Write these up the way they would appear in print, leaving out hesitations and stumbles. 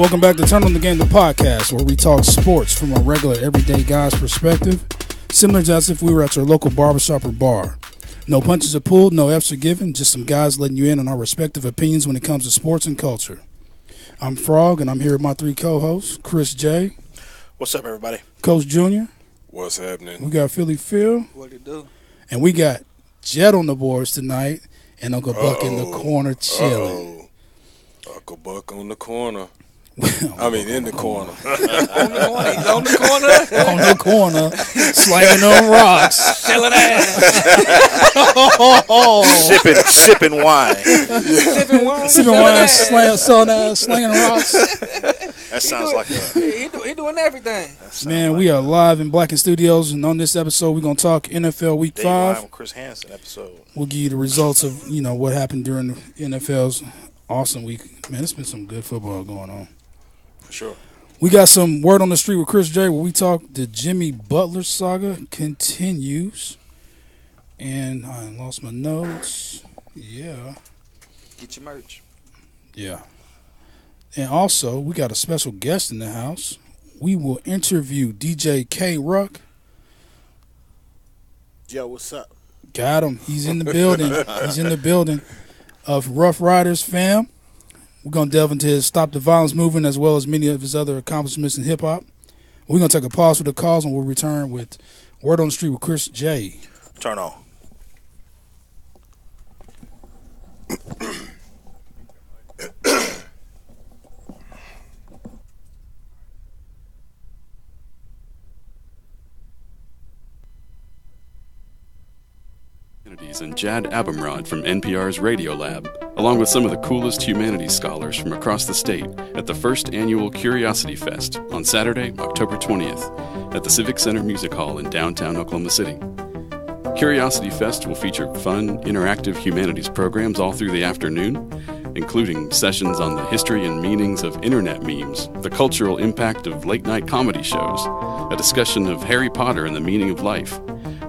Welcome back to Turn on the Game, the podcast, where we talk sports from a regular, everyday guy's perspective, similar to as if we were at your local barbershop or bar. No punches are pulled, no F's are given, just some guys letting you in on our respective opinions when it comes to sports and culture. I'm Frogg, and I'm here with my three co-hosts, Chris J. What's up, everybody? Coach Junior. What's happening? We got Philly Phil. What it do? And we got Jet on the boards tonight, and Uncle Buck in the corner chilling. Uncle Buck on the corner. I mean, in the corner. On the corner. On the corner, slanging them rocks. Selling ass. Sipping wine. Sipping wine. Sipping wine, slanging rocks. That sounds like a... He doing everything. Man, we are live in Blacken Studios, and on this episode, we're going to talk NFL Week 5. With Chris Hansen episode. We'll give you the results of, what happened during the NFL's awesome week. Man, it's been some good football going on. For sure. We got some word on the street with Chris J, where we talk the Jimmy Butler saga continues. And I lost my notes. Yeah. Get your merch. Yeah. And also, we got a special guest in the house. We will interview DJ K-Ruck. Yo, what's up? Got him. He's in the building. He's in the building of Rough Riders fam. We're going to delve into his Stop the Violence movement as well as many of his other accomplishments in hip-hop. We're going to take a pause for the calls, and we'll return with Word on the Street with Chris J. Turn on. And Jad Abumrad from NPR's Radio Lab, along with some of the coolest humanities scholars from across the state at the first annual Curiosity Fest on Saturday, October 20th at the Civic Center Music Hall in downtown Oklahoma City. Curiosity Fest will feature fun, interactive humanities programs all through the afternoon, including sessions on the history and meanings of internet memes, the cultural impact of late-night comedy shows, a discussion of Harry Potter and the meaning of life,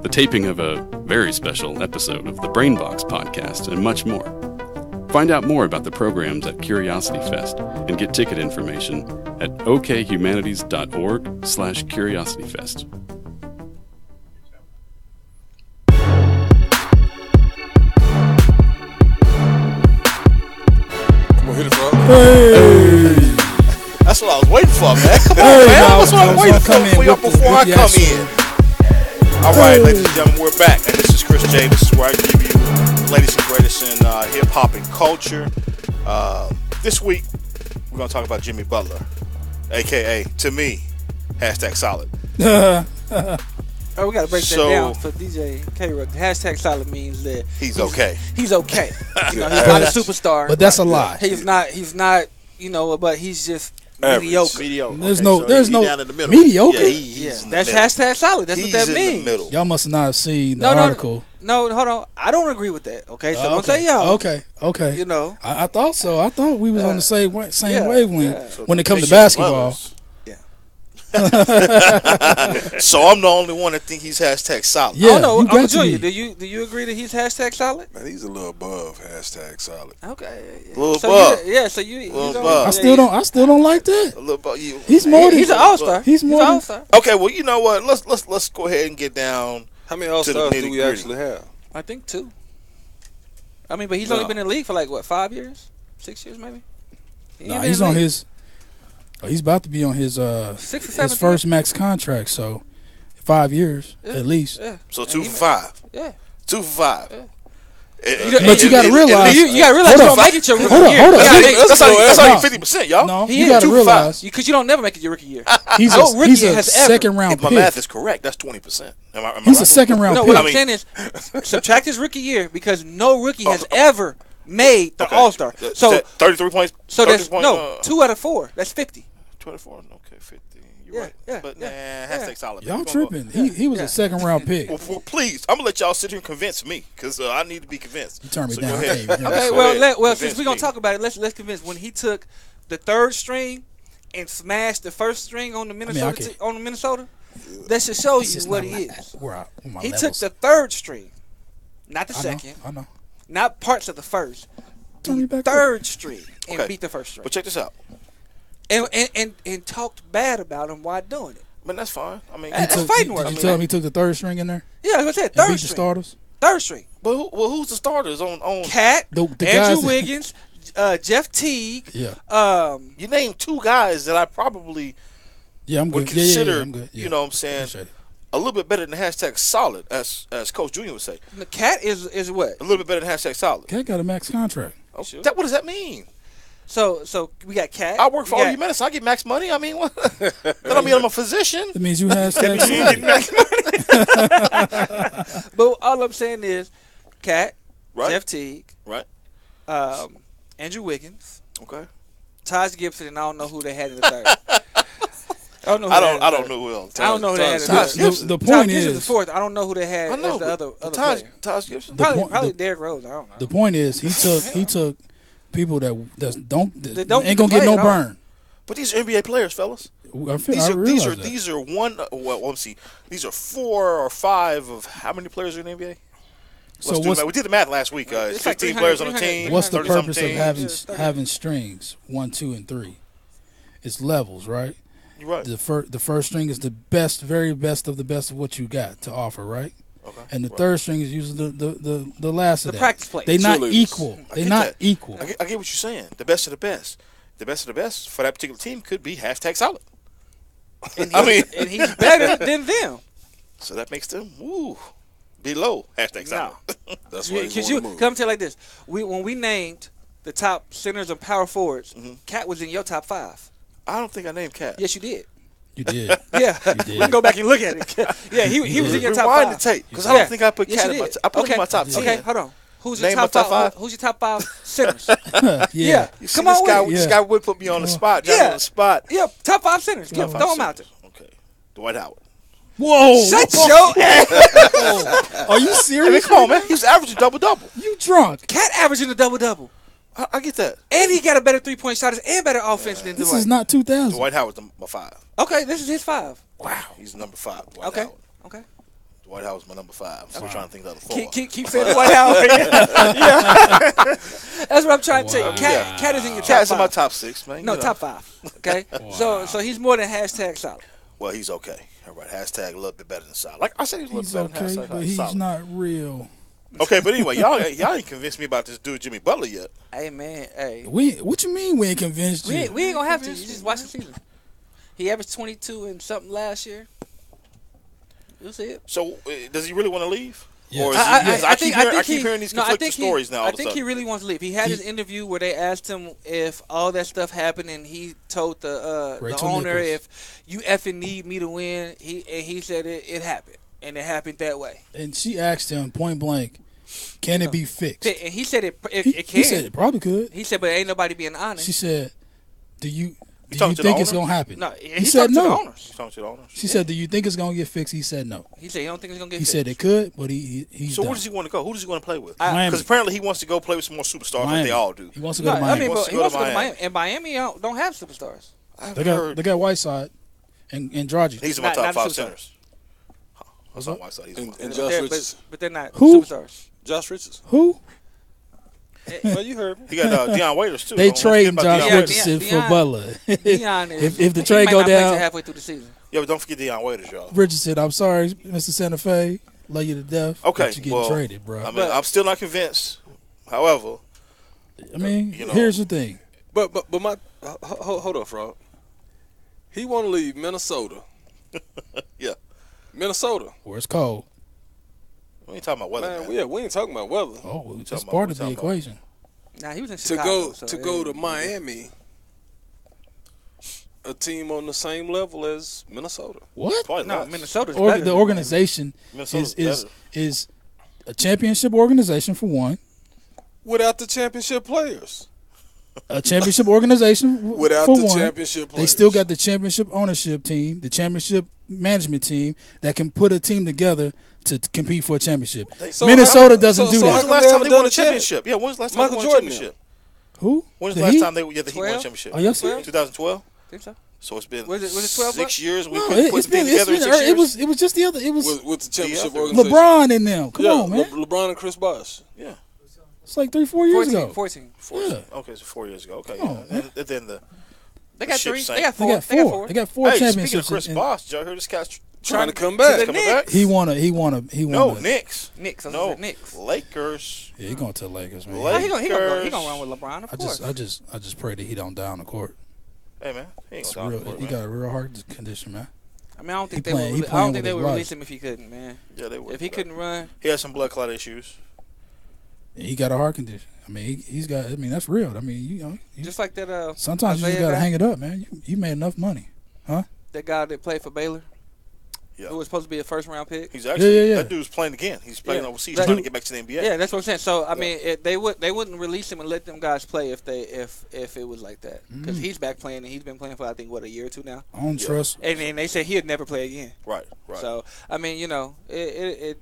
the taping of a very special episode of the Brainbox podcast, and much more. Find out more about the programs at Curiosity Fest and get ticket information at okhumanities.org/curiosityfest. Come on, hit it, Frog. Hey! That's what I was waiting for, man. Come on, Hey, man. no, That's what I I'm was waiting gonna come for in you with before I the come action. in. All right, ladies and gentlemen, we're back. And this is Chris J. This is where I give you the latest and greatest in hip-hop and culture. This week, we're going to talk about Jimmy Butler, a.k.a., to me, #solid. Oh, we got to break So- that down for DJ K-Ruck. #solid means that He's okay. He's okay. He's not a superstar. But that's a lie. He's not, but he's just Average. mediocre. Mediocre. There's Okay, no, so there's he no down in the middle. mediocre. Yeah, he's in the That's middle. #solid. That's He's what that in means. the middle. Y'all must not have seen the No, article. No, hold on. I don't agree with that. Okay, so don't Okay. say y'all. Okay. You know. I thought so. I thought we was on the same yeah, wavelength yeah. when it comes to They should basketball. love us. So I'm the only one that think he's #solid. Yeah, I don't know. you got Uncle to Junior, be. do you agree that he's #solid? Man, he's a little above #solid. Okay. Little so above. So you Little don't- above. I still don't like that. A little about you. He's more than He's an all-star. He's more an than- all-star. Okay, well, you know what? Let's go ahead and get down. How many All-Stars do we nitty-gritty. actually have? I think 2. I mean, but he's No. only been in the league for 5 years? 6 years maybe? Nah, he's on his. He's about to be on his 6 or 7 his first max contract. So 5 years Yeah. at least. Yeah. So 2 for 5. Yeah. 2 for 5. Yeah. But you gotta realize- You gotta realize Hold you up. don't make it your rookie Hold up, year. hold up. That's only No. 50%, y'all. No, He you is got to 2 for 5. realize Because you don't never make it your rookie year. he's No a, rookie he's a has ever- second round If my pick. math is correct, that's 20%. Am I He's a right? second round No, pick. what I I'm mean- saying is subtract his rookie year because no rookie has ever made the Okay. All-Star. So 33 points. so 30 that's points, 2 out of 4. That's 50. 24. Okay, 50. You're Yeah, right. yeah, But yeah, nah, yeah. #solid. Y'all We're gonna go- tripping. He was Yeah. a second round pick. Well, please, I'm gonna let y'all sit here and convince me because I need to be convinced. You turn me So down. go I ahead. can't even hear Okay, Go well, ahead. since Convince we're gonna me. talk about it, let's convince when he took the 3rd string and smashed the 1st string on the Minnesota can't- on the Minnesota. That should show It's you just what not he my- is. where my He took levels. the 3rd string, not the I know, 2nd, I know. not parts of the 1st. Turn me The back up. 3rd string and Okay. beat the 1st string. But check this out. and talked bad about him while doing it. I mean, that's fine. I mean, That's fighting work. Did you tell him he took the third string in there? Yeah, like I said, And third beat the string. starters? Third string. but who's the starters on? Cat, The Andrew guys- Wiggins, Jeff Teague. Yeah. You named two guys that I probably Yeah, I'm would good. consider, I'm good. Yeah. you know what I'm saying, Appreciate it. a little bit better than hashtag solid, as Coach Junior would say. The Cat is what? A little bit better than hashtag solid. Cat got a max contract. Oh, Sure. what does that mean? So we got Cat. I work for we all got- you minutes. I get max money. I mean, what? That don't mean I'm a physician. That means you hashtag You solid. get max money. But all I'm saying is, Cat, Right. Jeff Teague, Right. Andrew Wiggins, Okay. Taj Gibson, and I don't know who they had in the third. I don't know. Who they had in the I don't third. know who else. I don't know who they had in the Taj third. Gibson. The Taj point Gibson's the is, fourth. I don't know who they had I know as the other Taj player. Gibson. The Probably point- Derrick Rose. I don't know. the point is, he took people that don't They don't ain't gonna play get no at all. burn. But these are NBA players, fellas. I feel, These I are realize that. these are one. Well, let's see. These are 4 or 5 of how many players are in the NBA? So Let's do the what's math. We did the math last week. It's 15 like players on the 300. team. what's the 30-something purpose of teams. having strings 1, 2, and 3? It's levels, right? You're right. The first string is the best, very best of the best of what you got to offer, right? Okay. And the third string is usually the last of The that. practice players. They not Cheerleaders. equal. I They get not that. equal. I get what you're saying. The best of the best. The best of the best for that particular team could be hashtag solid. And I mean, and he's better than them. so that makes them below hashtag solid. That's why he's Because on you the move. come to it like this. When we named the top centers and power forwards, Mm-hmm. Cat was in your top 5. I don't think I named Cat. Yes, you did. You did. Yeah, did. we can go back and look at it. Yeah, he was in your top Rewind 5. the tape because I don't think I put Yes, Cat you in my. did. I put him in my top 10. Okay, hold on. Who's your Name my top, top 5? five? Who's your top 5 centers? Yeah. You see, Come this on guy, with it. this Yeah. guy would put me on the spot. Johnny Yeah. on the spot. Yeah, top 5 centers. Throw Top them five out there. centers. Okay. Dwight Howard. Whoa. Shut your ass. Are you I mean, serious? come on, man. He was averaging double-double. You drunk. Cat averaging a double-double. I get that. And he got a better three-point shot and better offense than This Dwight. is not 2000. Dwight Howard's my 5. Okay, this is his 5. Wow. He's number 5. Dwight Okay. Howard. Okay. Dwight Howard's my number 5. So we're trying to think of the other 4. Keep saying Dwight Howard. Yeah. That's what I'm trying to tell you. Cat is in your top Cat's in 5. my top 6, man. No, You know. top 5. Okay? So he's more than hashtag solid. Well, he's okay. All right. Hashtag a little bit better than solid. Like I said, he's a He's little bit better okay, than but hashtag he's solid. not real. Okay, but anyway, y'all ain't convinced me about this dude Jimmy Butler yet. Hey, man. Hey. What you mean we ain't convinced We you? ain't going to have to. You just watch the season. He averaged 22 and something last year. You'll see it. So does he really want to leave? Yes. Or is he, because I keep he- hearing these no, conflicting stories now. All I of a think he sudden. really wants to leave. He had his interview where they asked him if all that stuff happened, and he told the Rachel owner, Nichols. if you effing need me to win, he said it happened, and it happened that way. And she asked him point blank, can it be fixed? And he said it can. He said it probably could. He said, but ain't nobody being honest. She said, do you talking to the think it's owner? going to happen? No, he said talked to the no. owners. He's talking to the owners. She said, do you think it's going to get fixed? He said no. He said he don't think it's gonna get He fixed. said it could, but he's So done. where does he want to go? Who does he want to play with? Miami. Because apparently he wants to go play with some more superstars like Miami. they all do. He wants to No, go to I Miami. mean, Wants but to he go wants to to go to Miami. Miami, and Miami don't have superstars. I've they heard got Whiteside and Dragic. he's in my Not- top not 5 superstars. centers. That's not Whiteside. He's in my And top. Josh Richardson. But they're not Who? superstars. Josh Richardson. Who? Well, you heard me. He got Deion Waiters too. They Don't forget trade about Josh Deion Yeah, Waiters. Richardson for Deion- Butler. Deion is, If the he trade might go not play till down, halfway through the season. Yeah, but don't forget Deion Waiters, y'all. Richardson, I'm sorry, Mr. Santa Fe, love you to death. Okay, but you getting well, traded, bro. I mean, But- I'm still not convinced. However, I mean, you know. here's the thing. But my hold up, Frog. He want to leave Minnesota. yeah, Minnesota. Where it's cold. we ain't talking about weather. Man, we ain't talking about weather. Oh, it's talking part about- of the we talking about- equation. Nah, he was in To Chicago. go so to it go ain't- to Miami, a team on the same level as Minnesota. What? Probably No, not. Minnesota's Or, better. the organization Minnesota's is a championship organization for one. Without the championship players. A championship organization Without for the one. championship players. They still got the championship ownership team, the championship management team that can put a team together to compete for a championship. So Minnesota how- doesn't do so When's that. the how last they time haven't they done won a a champ- championship? Yeah, when's the last time they Michael won a Jordan championship? Who? When's The the last Heat? time he won a 12? championship? Oh, yes, 12? 2012. Think so? So it's been Was it 12 6 bucks? years. We No, couldn't it's put the been, team together in 6 years. it was just the other. It was with the championship Yeah. organization. LeBron in them. Come yeah, on, man. LeBron and Chris Bosh. Yeah. It's like 3-4 years ago. 14. 14. Yeah. Okay, so 4 years ago. Okay. Come on, yeah. And then They got Ship 3. sank. They got 4. They got 4 Hey, speaking of championships. Chris Bosh, y'all heard this guy's Trying to come back. The coming back? He wanna. No, Knicks. Knicks. No, Knicks. Lakers. Yeah, he going to the Lakers, man. Lakers. He gonna run with LeBron, of course. I just pray that he don't die on the court. Hey man, he ain't It's gonna real, die for it, he man. got a real heart condition, man. I mean, I don't think He playing they with would his release life. him if he couldn't, man. Yeah, they would. If he couldn't run, He has some blood clot issues. He got a heart condition. I mean, he's got. I mean, that's real. I mean, just like that. sometimes you just Isaiah gotta guy, hang it up, man. You made enough money. That guy that played for Baylor, Yeah. who was supposed to be a first-round pick. He's actually Yeah. that dude's playing again. He's playing Yeah. overseas, That trying to dude- get back to the NBA. Yeah, that's what I'm saying. So I mean, they wouldn't release him and let them guys play if it was like that, because he's back playing and he's been playing for I think a year or 2 now. I don't trust. And then they said he'd never play again. Right. So I mean, it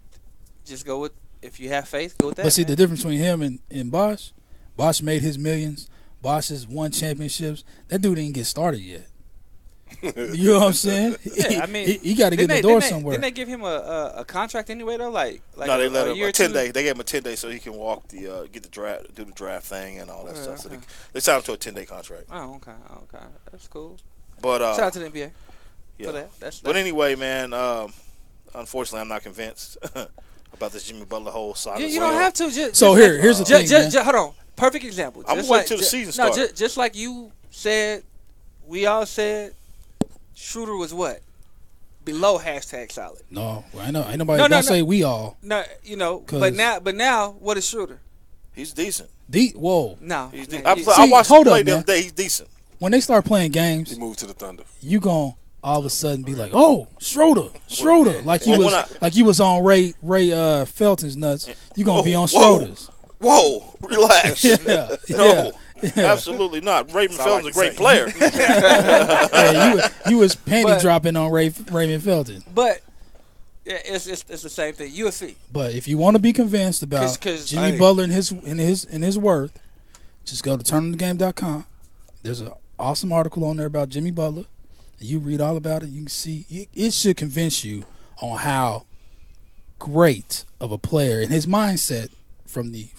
just go with, if you have faith, go with that. But see, man. the difference between him and Bosh, Bosh made his millions. Bosh has won championships. That dude didn't get started yet. You know what I'm saying? Yeah, I mean, he got to get in the door somewhere. Didn't they give him a contract anyway though? Like No, they let a him year a or 10 2? day. They gave him a 10 day so he can walk get the draft, do the draft thing and all that stuff. So okay. they signed him to a 10-day contract. Oh, okay, that's cool. But Shout out to the NBA yeah. for that. That's But anyway, man, unfortunately, I'm not convinced about this Jimmy Butler whole saga. you don't have to. Here's the thing, man. Hold on. Perfect example. I'm Just waiting till the season starts. No, just like you said, we all said, Schroeder was what? Below #solid. No, ain't nobody gonna say we all. No, but now, what is Schroeder? He's decent. Whoa. No, He's man, I See, watched hold him play up, the man. other day. He's decent. When they start playing games, He moved to the Thunder. you gon' all of a sudden be like, "Oh, Schroeder," like you Well, was on Ray Felton's nuts. You gonna be on whoa. Schroeder's. Whoa, relax. Yeah, No, yeah. absolutely not. Raymond Sound Felton's like a great the same. player. Yeah, you was panty But- dropping on Raymond Felton. But yeah, it's the same thing. UFC. But if you want to be convinced about 'Cause- Jimmy hey. Butler and his worth, just go to turnonthegame.com. There's an awesome article on there about Jimmy Butler. You read all about it. You can see it should convince you on how great of a player and his mindset from the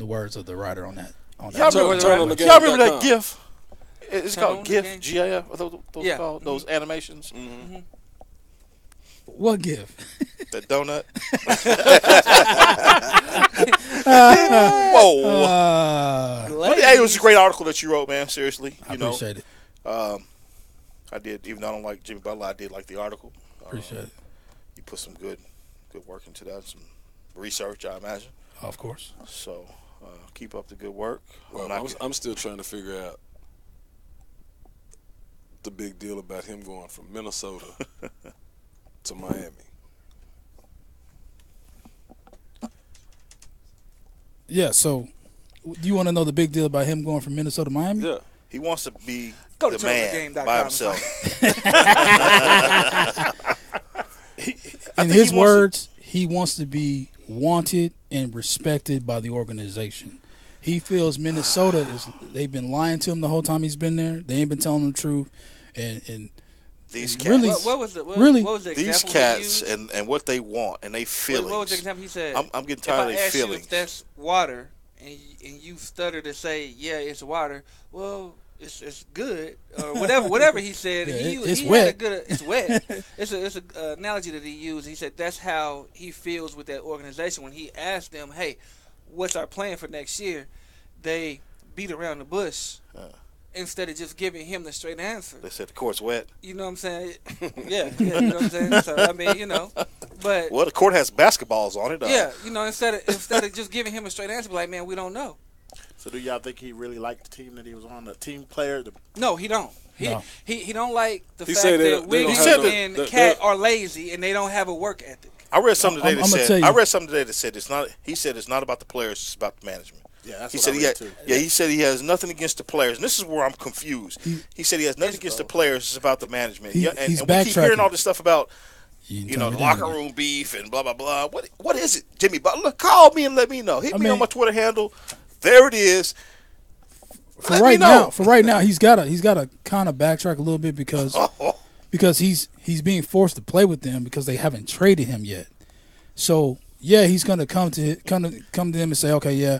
words of the writer on that. Y'all remember that GIF? It's Turn on called the GIF, game. GIF. Are those Yeah. called those animations? What gift? The donut. Whoa. But, hey, it was a great article that you wrote, man. Seriously, I appreciate it. I did. Even though I don't like Jimmy Butler, I did like the article. Appreciate it. You put some good work into that, some research, I imagine. Of course. So keep up the good work. Well, I'm still trying to figure out the big deal about him going from Minnesota to Miami. Yeah. So, do you want to know the big deal about him going from Minnesota to Miami? Yeah. He wants to be Go to the man turnthenegame.com. by himself. In his words, he wants to be wanted and respected by the organization. He feels Minnesota they've been lying to him the whole time he's been there. They ain't been telling him the truth. And These cats, really, What was the Really? What was the these example cats he used? and what they want and they feelings. What was the example he said? I'm getting tired of if I their ask you feelings. if that's water and you stutter to say it's water, well, it's good or whatever he said. Yeah, He wet. had a good. It's wet. it's a analogy that he used. He said that's how he feels with that organization when he asked them, "Hey, what's our plan for next year?" They beat around the bush instead of just giving him the straight answer. They said the court's wet. You know what I'm saying? Yeah, you know what I'm saying. So I mean, but Well, the court has basketballs on it. yeah, instead of just giving him a straight answer, be like, man, we don't know. So do y'all think he really liked the team that he was on? The team player? No, he don't. No. He don't like the He fact said they that don't- they Wiggins don't have and the- Cat are lazy and they don't have a work ethic. I read something today I'm gonna that tell said. you. I read something today that said it's not. He said it's not about the players. It's about the management. Yeah, that's He what said I he read had, too. yeah. He said he has nothing against the players, and this is where I'm confused. He said he has nothing against the players. It's about the management. He's and we keep backtracking. hearing all this stuff about you the tell me locker that. room beef and blah blah blah. What is it, Jimmy Butler? Call me and let me know. Hit me mean- on my Twitter handle. There it is. For Let right me know. now, he's got to kind of backtrack a little bit because he's being forced to play with them because they haven't traded him yet. So yeah, he's gonna come to them and say, okay, yeah,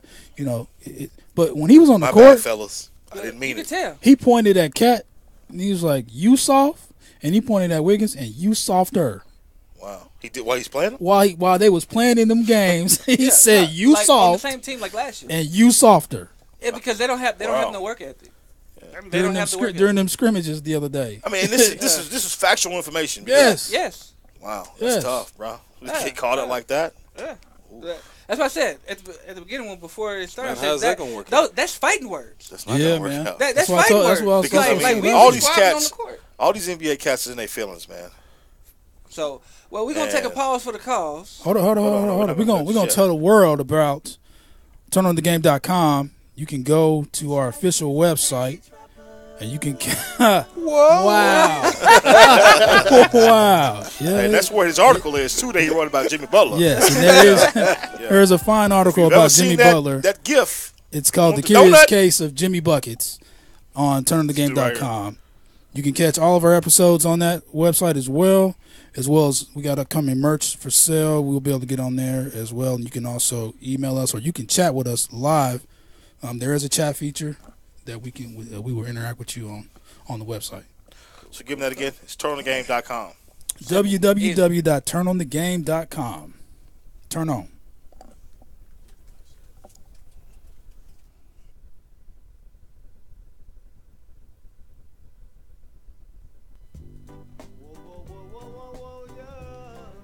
but when he was on the My court, bad, fellas. I didn't mean you it. can tell. He pointed at Cat, and he was like, "You soft," and he pointed at Wiggins, and "You softer." Wow. He did while he's playing him? While they was playing in them games, he said, "You like on the soft same team like last year. and you softer." Yeah, because they don't have no work ethic. They don't have the work During ethic. them scrimmages the other day. I mean, and this is factual information. Yes. Yes. Wow. That's Yes. tough, bro. You Yeah. get caught up like that. Yeah. That's what I said at the beginning before it started. Man, how's that gonna work That's fighting words. That's not Yeah, gonna work man. out. That's what I fighting told- words. that's what I was Because, gonna I mean, say. all we these squabbling on cats, the court. all these NBA cats is in their feelings, man. So, well, we're gonna take a pause for the calls. Hold on. Hold We're on. gonna tell the world about turnonthegame.com. You can go to our official website, and you can. Whoa! Wow! Wow! Yeah. Hey, that's where his article is too. That he wrote about Jimmy Butler. Yes, and there is a fine article You've ever about seen Jimmy that, Butler. That GIF. It's called The the Curious donut? Case of Jimmy Buckets on turnonthegame.com. You can catch all of our episodes on that website as well as we got upcoming merch for sale. We'll be able to get on there as well. And you can also email us or you can chat with us live. There is a chat feature that we will interact with you on the website. So give me that again. It's turnonthegame.com. www.turnonthegame.com. Turn on.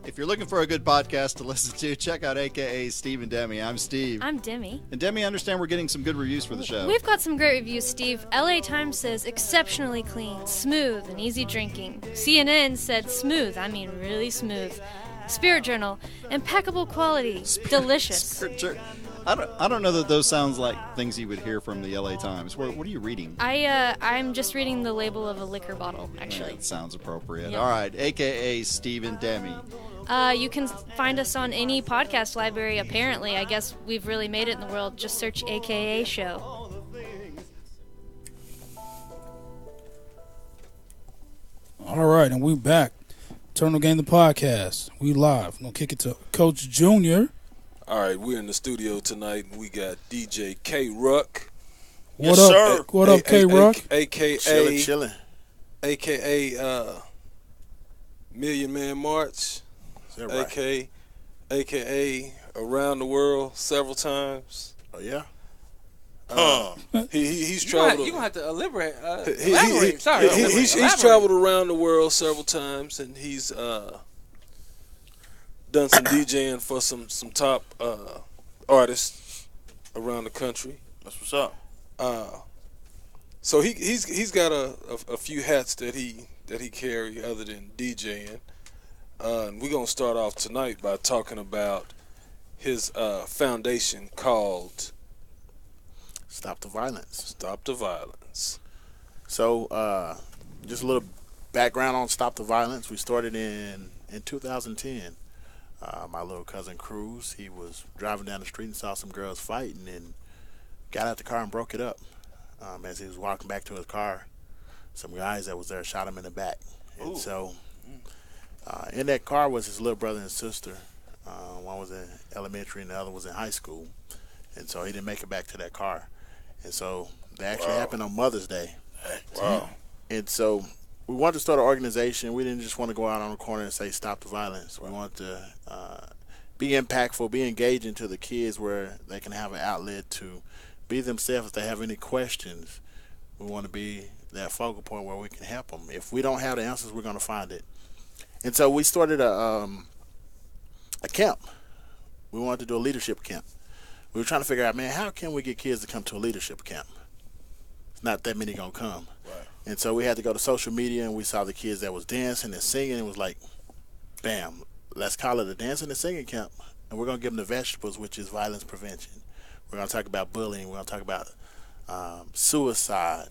If you're looking for a good podcast to listen to, check out AKA's Steve and Demi. I'm Steve. I'm Demi. And Demi, I understand we're getting some good reviews for the show. We've got some great reviews, Steve. LA Times says exceptionally clean, smooth, and easy drinking. CNN said smooth, I mean really smooth. Spirit Journal, impeccable quality, delicious. I don't know that those sounds like things you would hear from the LA Times. What are you reading? I'm just reading the label of a liquor bottle, actually. That sounds appropriate. Yep. All right, AKA Steve and Demi. You can find us on any podcast library, apparently. I guess we've really made it in the world. Just search AKA Show. All right, and we back. Turn on Game the podcast. We live. We're going to kick it to Coach Junior. All right, we're in the studio tonight, and we got DJ K-Ruck. What Yes, up? sir. What up, K-Ruck? AKA Chilling. AKA Million Man March. Is that right? AKA Around the World several times. Oh, yeah? He's You're traveled. going to have to elaborate. He- Sorry. He's elaborate. traveled around the world several times, and he's done some DJing for some top artists around the country. That's what's up. So he's got a few hats that he carry other than DJing. And we're gonna start off tonight by talking about his foundation called Stop the Violence. Stop the Violence. So, just a little background on Stop the Violence. We started in 2010. My little cousin Cruz, he was driving down the street and saw some girls fighting and got out the car and broke it up. As he was walking back to his car, some guys that was there shot him in the back. And so, in that car was his little brother and sister. One was in elementary and the other was in high school. And so he didn't make it back to that car. And so that actually happened on Mother's Day. Wow. And so we wanted to start an organization. We didn't just want to go out on the corner and say stop the violence. We wanted to be impactful, be engaging to the kids where they can have an outlet to be themselves. If they have any questions, we want to be that focal point where we can help them. If we don't have the answers, we're going to find it. And so we started a camp. We wanted to do a leadership camp. We were trying to figure out, man, how can we get kids to come to a leadership camp? It's not that many going to come. Right. And so we had to go to social media, and we saw the kids that was dancing and singing. It was like, bam, let's call it a dancing and singing camp. And we're going to give them the vegetables, which is violence prevention. We're going to talk about bullying. We're going to talk about suicide,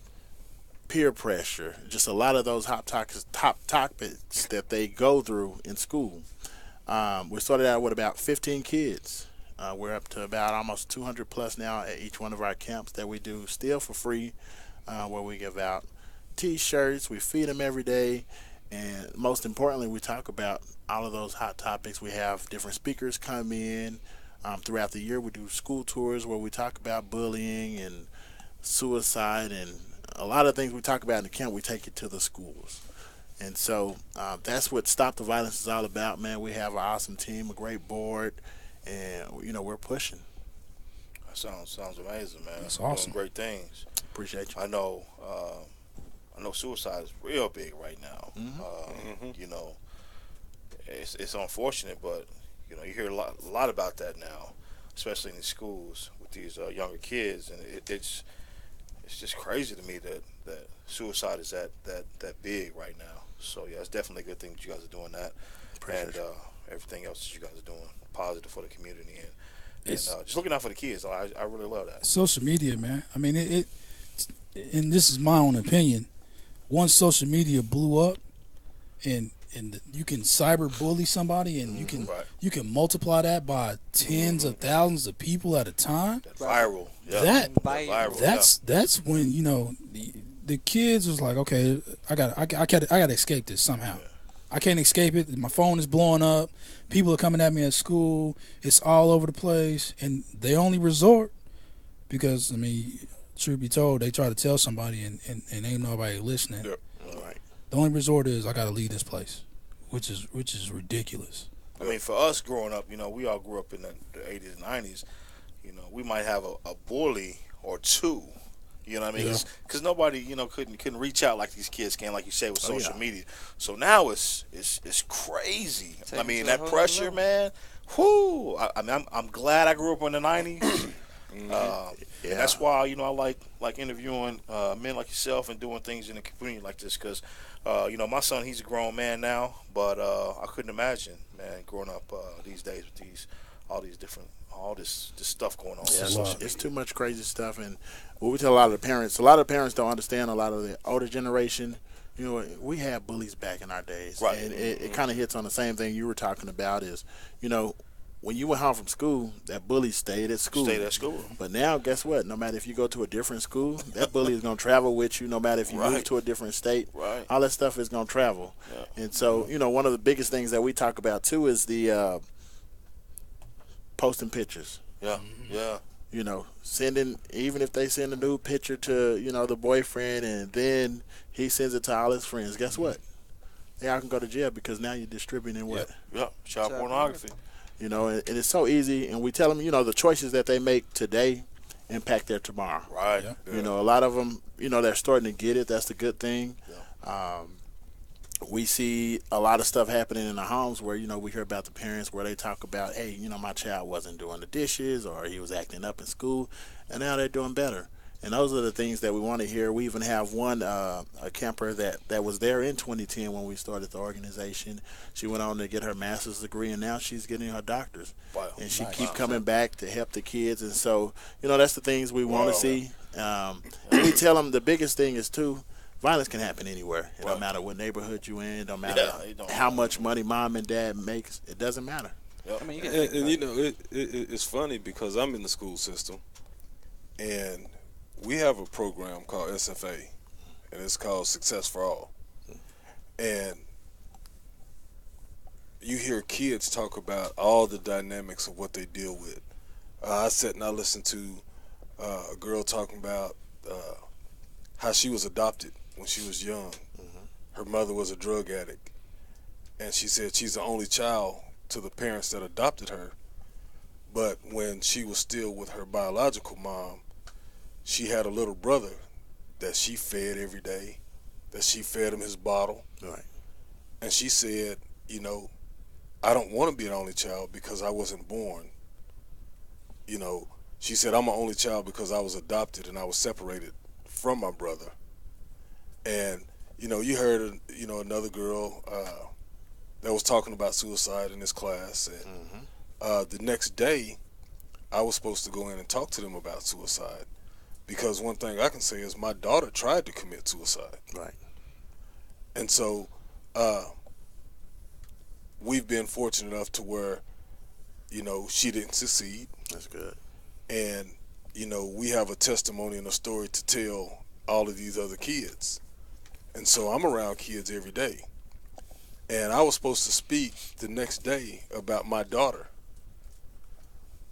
peer pressure, just a lot of those top topics that they go through in school. We started out with about 15 kids. We're up to about almost 200 plus now at each one of our camps that we do still for free, where we give out T-shirts. We feed them every day. And most importantly, we talk about all of those hot topics. We have different speakers come in. Throughout the year, we do school tours where we talk about bullying and suicide, and a lot of things we talk about in the camp, we take it to the schools. And so that's what Stop the Violence is all about, man. We have an awesome team, a great board, and, we're pushing. That sounds amazing, man. That's awesome. Doing great things. Appreciate you. I know suicide is real big right now. It's unfortunate, but you hear a lot about that now, especially in the schools with these younger kids, and it's just crazy to me that suicide is that big right now. So yeah, it's definitely a good thing that you guys are doing that, and everything else that you guys are doing positive for the community and just looking out for the kids. I really love that. Social media, man. I mean, it and this is my own opinion. Once social media blew up, and you can cyber bully somebody, and you can multiply that by tens of thousands of people at a time. That viral. Yeah. That's when the kids was like, okay, I gotta escape this somehow. Yeah. I can't escape it. My phone is blowing up. People are coming at me at school. It's all over the place, and they only resort because, I mean, truth be told, they try to tell somebody and ain't nobody listening. Yep. All right. The only resort is I got to leave this place, which is ridiculous. I mean, for us growing up, we all grew up in the 80s and 90s. We might have a bully or two. You know what I mean? Because nobody, couldn't reach out like these kids can, like you say, with social media. So now it's crazy. I mean, that pressure, man. Whoo! I'm glad I grew up in the 90s. And that's why I like interviewing men like yourself and doing things in the community like this, because my son, he's a grown man now, but I couldn't imagine, man, growing up these days with all this stuff going on. Yeah, it's too much crazy stuff, and what we tell a lot of the parents don't understand. A lot of the older generation, we had bullies back in our days, right? And it kind of hits on the same thing you were talking about. Is when you went home from school, that bully stayed at school. But now, guess what? No matter if you go to a different school, that bully is going to travel with you. No matter if you move to a different state, all that stuff is going to travel. Yeah. And so, one of the biggest things that we talk about too is the posting pictures. Yeah, yeah. Sending, even if they send a new picture to the boyfriend, and then he sends it to all his friends. Guess what? They all can go to jail because now you're distributing what? Yeah, child pornography. And it's so easy, and we tell them, the choices that they make today impact their tomorrow. Right. Yeah. A lot of them, they're starting to get it. That's the good thing. Yeah. We see a lot of stuff happening in the homes where, we hear about the parents where they talk about, hey, my child wasn't doing the dishes, or he was acting up in school, and now they're doing better. And those are the things that we want to hear. We even have one a camper that was there in 2010 when we started the organization. She went on to get her master's degree, and now she's getting her doctor's. Wow. And she keeps coming back to help the kids. And so, that's the things we want to see. And we tell them the biggest thing is, too, violence can happen anywhere. It don't matter what neighborhood you in. It don't matter how much money mom and dad makes. It doesn't matter. Yep. I mean, it's funny because I'm in the school system, and we have a program called SFA, and it's called Success for All. And you hear kids talk about all the dynamics of what they deal with. I sat and I listened to a girl talking about how she was adopted when she was young. Mm-hmm. Her mother was a drug addict, and she said she's the only child to the parents that adopted her. But when she was still with her biological mom, she had a little brother that she fed every day, that she fed him his bottle. Right. And she said, I don't want to be an only child because I wasn't born. She said, I'm an only child because I was adopted and I was separated from my brother. And, you heard, another girl that was talking about suicide in this class. And the next day, I was supposed to go in and talk to them about suicide. Because one thing I can say is my daughter tried to commit suicide. Right. And so we've been fortunate enough to where, she didn't succeed. That's good. And, we have a testimony and a story to tell all of these other kids. And so I'm around kids every day. And I was supposed to speak the next day about my daughter.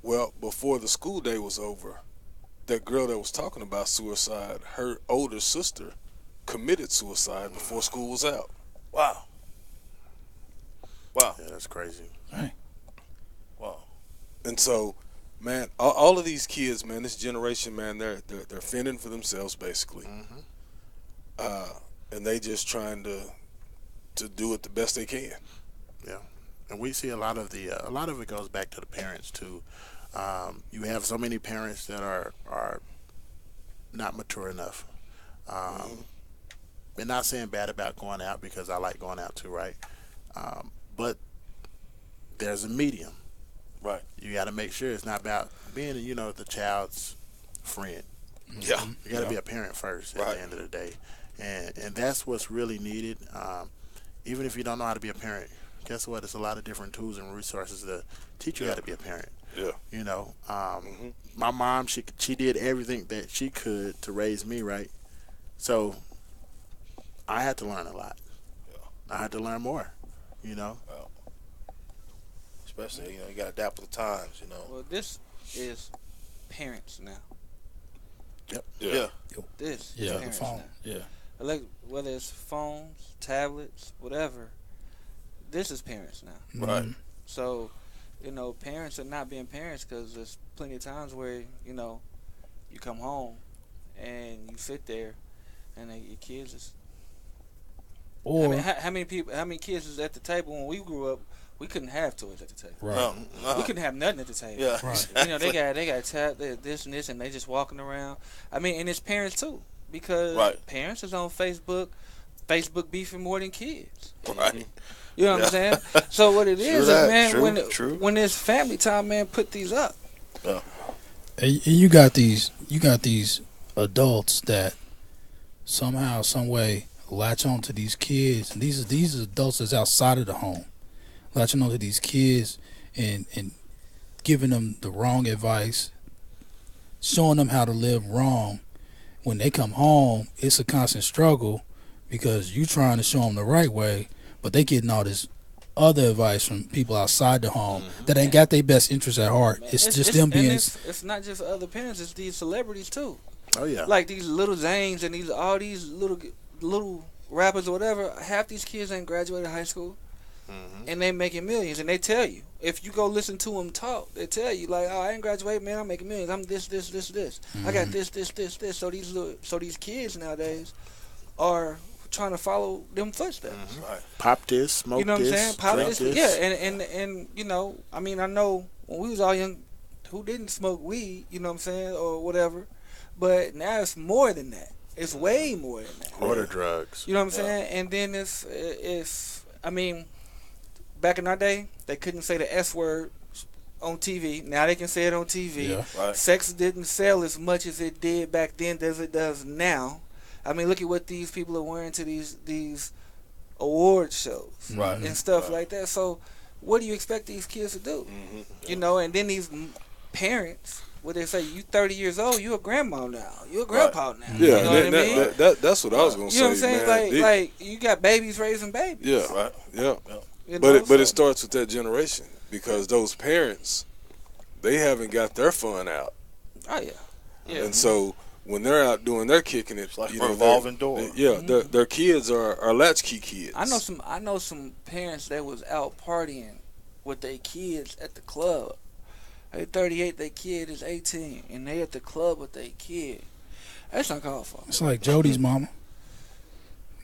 Well, before the school day was over, that girl that was talking about suicide, her older sister committed suicide before school was out. Wow. Wow. Yeah, that's crazy. Right. Wow. And so, man, all of these kids, man, this generation, man, they're fending for themselves basically, and they just trying to do it the best they can. Yeah, and we see a lot of it goes back to the parents too. You have so many parents that are not mature enough. And not saying bad about going out, because I like going out too, right? But there's a medium. Right. You got to make sure it's not about being, the child's friend. Yeah. You got to be a parent first at the end of the day, and that's what's really needed. Even if you don't know how to be a parent, guess what? There's a lot of different tools and resources to teach you how to be a parent. Yeah. My mom, she did everything that she could to raise me, right? So I had to learn a lot. I had to learn more. Especially, you got to adapt with the times, Well, this is parents now. Yep. Yeah. This is Yeah, the parents phone. now. Yeah. Like, whether it's phones, tablets, whatever, this is parents now. Right. So, parents are not being parents because there's plenty of times where, you come home and you sit there and your kids is... Or how many kids is at the table when we grew up? We couldn't have toys at the table. right. No. We couldn't have nothing at the table. Yeah. Right. They got this and this, and they just walking around. I mean, and it's parents too, because parents is on Facebook beefing more than kids. Right. You know what I'm saying? So what it is, that. man, True. when it's family time, man, put these up. Yeah. And you got these adults that somehow, some way latch on to these kids, and these are adults that's outside of the home, latching on to these kids and giving them the wrong advice, showing them how to live wrong. When they come home, it's a constant struggle because you trying to show them the right way, but they getting all this other advice from people outside the home that ain't got their best interests at heart. It's just them being. It's not just other parents; it's these celebrities too. Oh yeah. Like these little Zanes and all these little rappers or whatever. Half these kids ain't graduated high school, and they making millions. And they tell you, if you go listen to them talk, they tell you like, "Oh, I ain't graduated, man. I'm making millions. I'm this. I got this. So these kids nowadays are trying to follow them footsteps. Right. Pop this, smoke You know what I'm this, saying? Pop drink this. this. Yeah, and I mean, I know when we was all young, who didn't smoke weed, you know what I'm saying, or whatever. But now it's more than that. It's way more than that. Order drugs. You know what I'm saying? And then if I mean, back in our day, they couldn't say the S word on TV. Now they can say it on TV. Yeah. Right. Sex didn't sell as much as it did back then as it does now. I mean, look at what these people are wearing to these award shows and stuff like that. So, what do you expect these kids to do? You know, and then these parents, what they say, you 30 years old, you a grandma now, you a grandpa now. Yeah, you know what I mean? that's what I was gonna say. You know what I'm saying? Man. Like you got babies raising babies. Yeah, Right. yeah. You But know, it starts with that generation because those parents, they haven't got their fun out, oh yeah. and so when they're out doing their kicking it, like you a know, revolving door. their kids are latchkey kids. I know some parents that was out partying with their kids at the club. They 38, their kid is 18, and they at the club with their kid. That's not called for. It's like Jody's mama.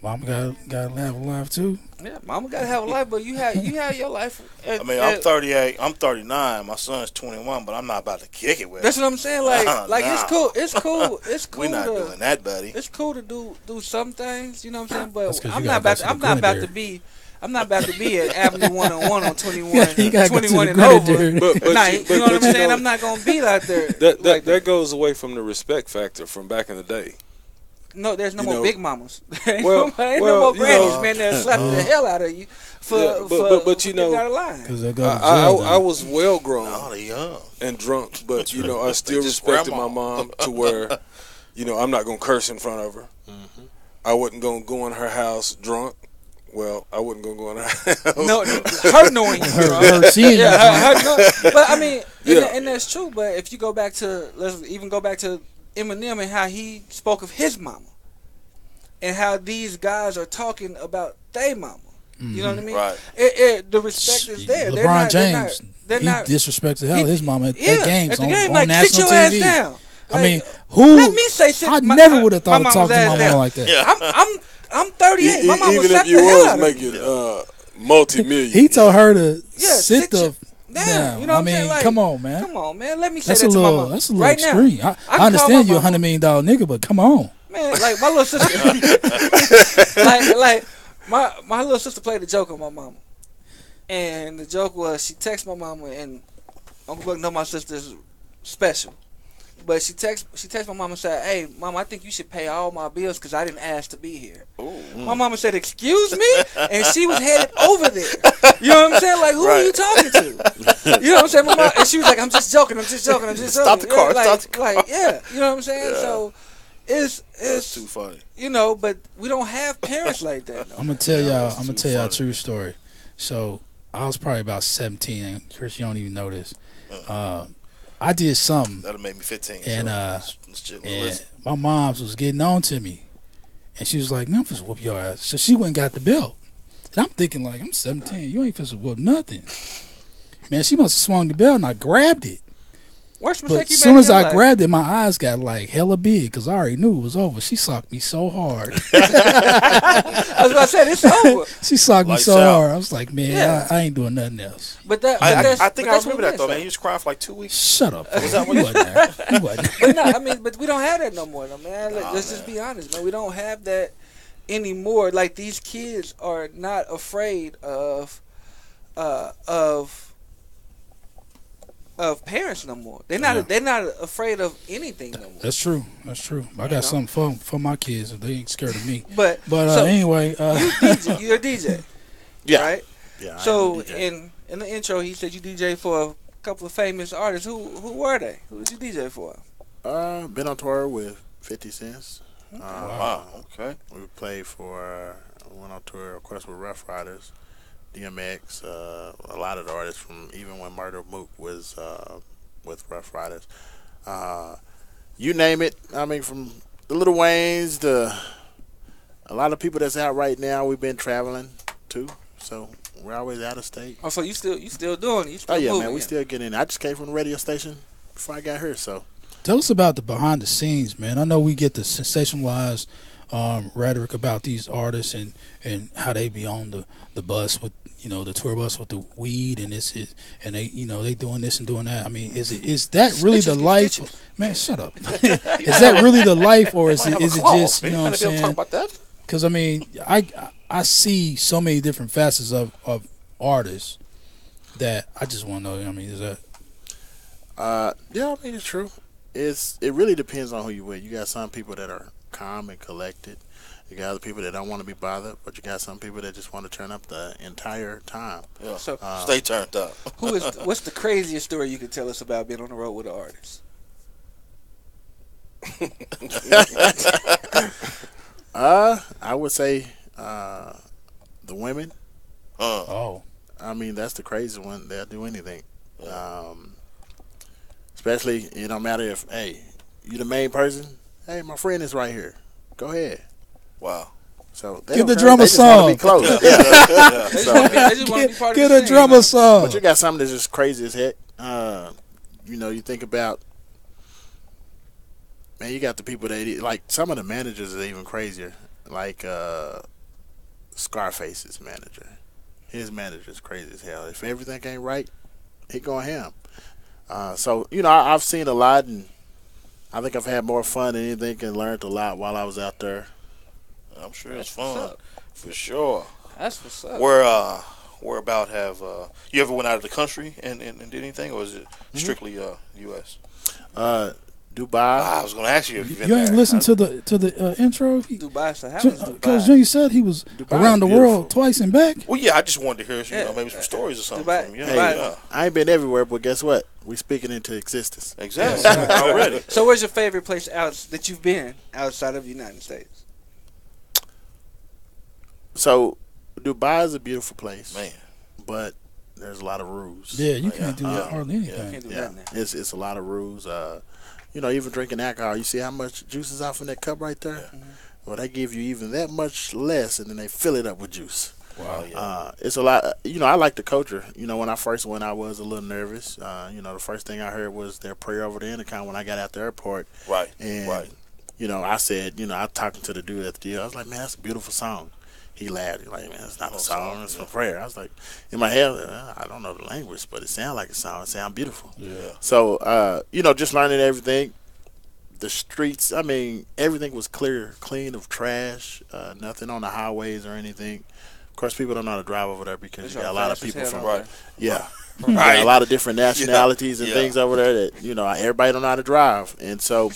Mama gotta have a life too. Yeah, mama gotta have a life, but you have your life. I mean, I'm 38. I'm 39. My son's 21, but I'm not about to kick it with him. That's what I'm saying. Like, Nah. it's cool. It's cool. It's cool. We're not doing that, buddy. It's cool to do some things. You know what I'm saying? That's But 'cause I'm you not gotta about. go to the To, I'm not about to be at Avenue 101 on 21, You gotta go to 21 the and over. granddaddy. But Nah, you- you know what I'm you saying? know, I'm not gonna be out there. that goes away from the respect factor from back in the day. No, there's no you more know- big mamas. Ain't Well, no well, more you grannies, know- man. They'll slap the hell out of you for but you know- getting out of line. Because they go to jail. I was well grown No, they young. and drunk, but you know I still just respected grandma. my mom to where, you know, I'm not gonna curse in front of her. I wasn't gonna go in her house drunk Well, I wasn't gonna go in No, her knowing you. Her seeing Yeah, but I mean, Yeah. and that's true. But if you go back to, let's even go back to Eminem and how he spoke of his mama, and how these guys are talking about their mama. You know what I mean? Right. The respect is there. LeBron James, They're he not disrespected hell his mama at yeah, games at the on, game, on like, national sit your TV. ass down. I mean, Let me say shit. I never would have thought my to talk to mama's my ass mama down. like that. Yeah. I'm 38. My mama Even if slapped you the hell was out of me. making multi-million. He told her to Yeah, sit the down. You know I what I'm mean, saying? Like, come on, man. Come on, man. Let me say That's that a to my little. mama. That's a little right now. extreme. I can call understand my you're a $100 mama. million nigga, but come on. Man, like my little sister, like my little sister played a joke on my mama, and the joke was she texted my mama, and Uncle Buck know my sister's special, but she text my mama and said, "Hey, mama, I think you should pay all my bills because I didn't ask to be here." My mama said, "Excuse me," and she was headed over there. You know what I'm saying? Like, who are you talking to? You know what I'm saying? My mama, and she was like, "I'm just joking. I'm just joking. I'm just joking." Stop the car. Yeah, Stop the car. Like, yeah. You know what I'm saying? Yeah. So. That's too funny. You know, but we don't have parents like that. No. I'm gonna tell y'all. I'm gonna tell y'all a funny. true story. So I was probably about 17, and Chris, you don't even know this. I did something, That'll make me 15. and listen. my mom's was getting on to me, and she was like, "Man, I'm supposed to whoop your ass." So she went and got the belt, and I'm thinking like, I'm 17, you ain't supposed to whoop nothing. Man, she must have swung the belt, and I grabbed it. Worst But mistake you as made soon in as your I life. grabbed it, my eyes got like hella big because I already knew it was over. She socked me so hard. I was gonna say it's over. She socked me Lights so out. hard. I was like, man, Yeah. I ain't doing nothing else. But that, I that's, think but I that's remember what that though, it man. is, He was crying for like 2 weeks. Shut up. Was that You what- wasn't there. You wasn't. But no, I mean, but we don't have that no more, though, man. Let's just be honest, man. We don't have that anymore. Like these kids are not afraid of parents no more. They're not. Yeah. They're not afraid of anything no more. That's true. That's true. I got something for my kids if they ain't scared of me. But But so, anyway, you're a DJ, Yeah. right? Yeah. I So am a DJ. in the intro, he said you DJ for a couple of famous artists. Who were they? Who did you DJ for? Been on tour with 50 Cent. Wow. Okay. We played for, went on tour, of course, with Rough Riders, DMX, a lot of the artists from even when Murder Mook was with Rough Riders. You name it. I mean, from the Lil Waynes to a lot of people that's out right now. We've been traveling too, so we're always out of state. Oh, so you still doing it? You still Oh yeah, moving, man, we still getting in. I just came from the radio station before I got here, so. tell us about the behind the scenes, man. I know we get the sensationalized rhetoric about these artists and how they be on the bus with, you know, the tour bus with the weed and and they, you know, they doing this and doing that. I mean, is that really the life? Man, shut up. Is that really the life, or is it just, you know what I'm saying? Talk about that. Because I mean, I see so many different facets of artists that I just want to know. I mean, is that? Yeah, I mean it's true. It really depends on who you with. You got some people that are calm and collected. You got other people that don't want to be bothered, but you got some people that just want to turn up the entire time. Yeah. So Stay turned up. what's the craziest story you could tell us about being on the road with an artist? I would say the women. Oh, I mean, that's the crazy one. They'll do anything. Especially, it don't matter if, hey, you the main person. Hey, my friend is right here. Go ahead. Wow. So they Give don't the care. drummer They just wanna song. be close. Yeah. They just wanna be part of get the a scene, drummer you know? song. But you got something that's just crazy as heck. You know, you think about, man, you got the people that, like, some of the managers are even crazier. Like Scarface's manager. His manager's crazy as hell. If everything ain't right, he going ham. So, you know, I've seen a lot, and I think I've had more fun than anything and learned a lot while I was out there. I'm sure it's That's what's fun. up. For sure. That's what's up. Where about have you ever went out of the country and did anything, or is it strictly U.S.? Dubai. I was going to ask you if you've been You ain't there. listened to the intro? Dubai, so how was Because Dubai? Junior said he was Dubai around is the world beautiful. twice and back. Well, yeah, I just wanted to hear, you know, Yeah. maybe some stories or something Dubai- from you. Hey, Yeah, I ain't been everywhere, but guess what? We speaking into existence. exactly. Already. So where's your favorite place that you've been outside of the United States? So, Dubai is a beautiful place, Man. but there's a lot of rules. Yeah, you can't do hardly anything. Can't do Yeah, nothing now. it's a lot of rules. Even drinking alcohol, you see how much juice is off in that cup right there? Well, they give you even that much less, and then they fill it up with juice. Wow. It's a lot. I like the culture. When I first went, I was a little nervous. The first thing I heard was their prayer over the intercom when I got out the airport. Right. And, Right. I said, I talking to the dude at the deal. I was like, man, that's a beautiful song. He laughed. He's like, man, it's not a song. It's a prayer. I was like, in my head, I don't know the language, but it sounds like a song. It sounds beautiful. Yeah. So, just learning everything. The streets, everything was clean of trash, nothing on the highways or anything. Of course, people don't know how to drive over there because you got a lot of people from, you got a lot of different nationalities and things over there that, everybody don't know how to drive. And so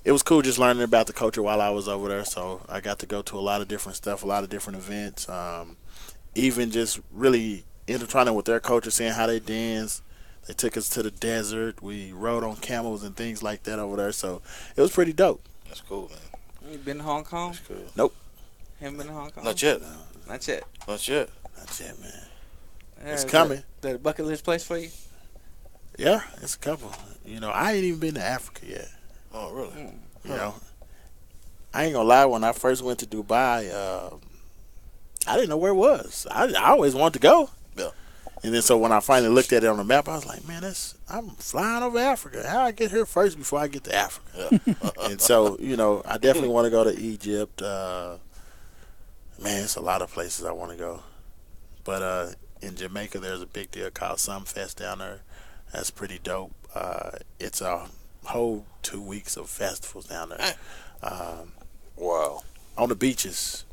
it was cool just learning about the culture while I was over there. So I got to go to a lot of different stuff, a lot of different events, even just really intertwining with their culture, seeing how they dance. They took us to the desert. We rode on camels and things like that over there. So it was pretty dope. That's cool, man. You been to Hong Kong? That's cool. Nope. Haven't been to Hong Kong? Not yet. Not yet. Not yet. That's it, man. Yeah, It's is coming. That a bucket list place for you? Yeah, it's a couple. I ain't even been to Africa yet. Oh, really? I ain't gonna lie. When I first went to Dubai, I didn't know where it was. I always wanted to go. Yeah. And then so when I finally looked at it on the map, I was like, man, I'm flying over Africa. How I get here first before I get to Africa? Yeah. And so, I definitely want to go to Egypt. Man, it's a lot of places I want to go. But in Jamaica, there's a big deal called Sumfest down there. That's pretty dope. It's a whole 2 weeks of festivals down there. Wow. On the beaches.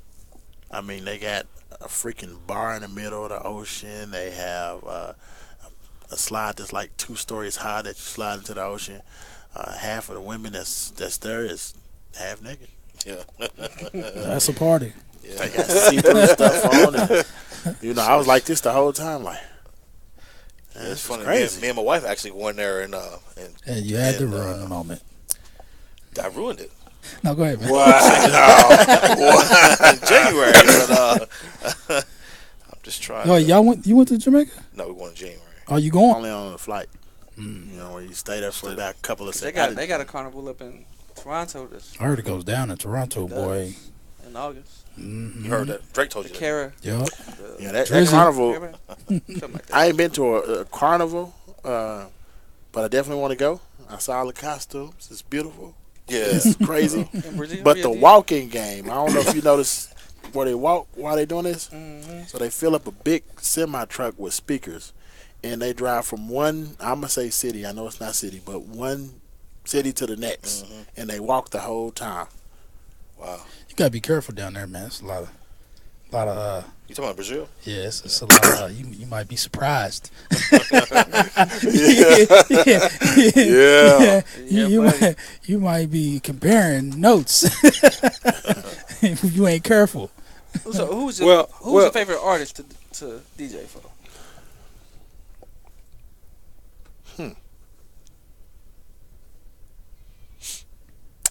They got a freaking bar in the middle of the ocean. They have a slide that's like 2 stories high that you slide into the ocean. Half of the women that's there is half naked. Yeah. That's a party. They got see-through stuff on. And, I was like this the whole time. Like, man, It's funny. crazy. Me and my wife actually went there and And you had to ruin the moment. I ruined it. No, go ahead, man. In January, but I'm just trying. No, you went to Jamaica? No, we went in January. Are you going? Only on the flight. Where you stay there for about a couple of They seconds. got a carnival up in Toronto I heard it goes down in Toronto, boy. in August. You heard that? Drake told The you that. Cara. Yup. Yeah, that Drizzy. carnival. Something like that. I ain't been to a carnival, but I definitely want to go. I saw all the costumes. It's beautiful. Yeah. It's crazy. In Brazil, But yeah, the yeah. walking game, I don't know if you notice where they walk while they doing this. So they fill up a big semi-truck with speakers, and they drive from one, I'm going to say city, I know it's not city, but one city to the next, and they walk the whole time. Wow. You gotta be careful down there, man. It's a lot of You talking about Brazil? yeah, it's a lot of you might be surprised. Yeah. You might be comparing notes if you ain't careful. So who's your favorite artist to DJ for?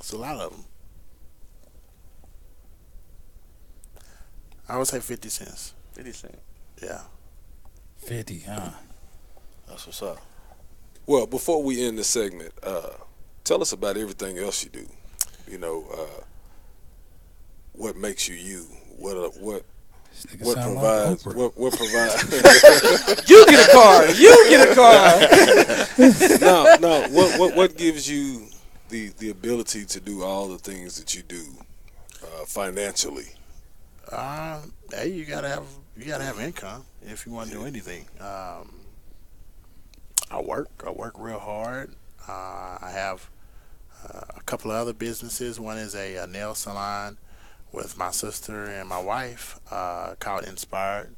It's a lot of them. I would say 50 cents. 50 Cent. Yeah. 50, huh? That's what's up. Well, before we end the segment, tell us about everything else you do. What makes you you? What Sound like provides? Oprah. What provides? You get a car. You get a car. No. What gives you the ability to do all the things that you do financially? Hey, you gotta have income if you want to do anything. I work real hard. I have a couple of other businesses. One is a nail salon with my sister and my wife called Inspired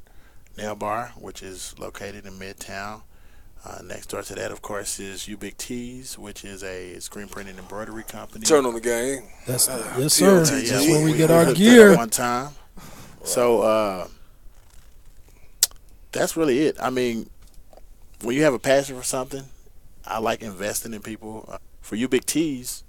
Nail Bar, which is located in Midtown. Next door to that, of course, is Ubik Tees, which is a screen printing embroidery company. Turn on the game. Yes, sir. TLTG. That's where we get hooked our it up gear. one time. So that's really it. I mean, when you have a passion for something, I like investing in people. For Ubik Tees,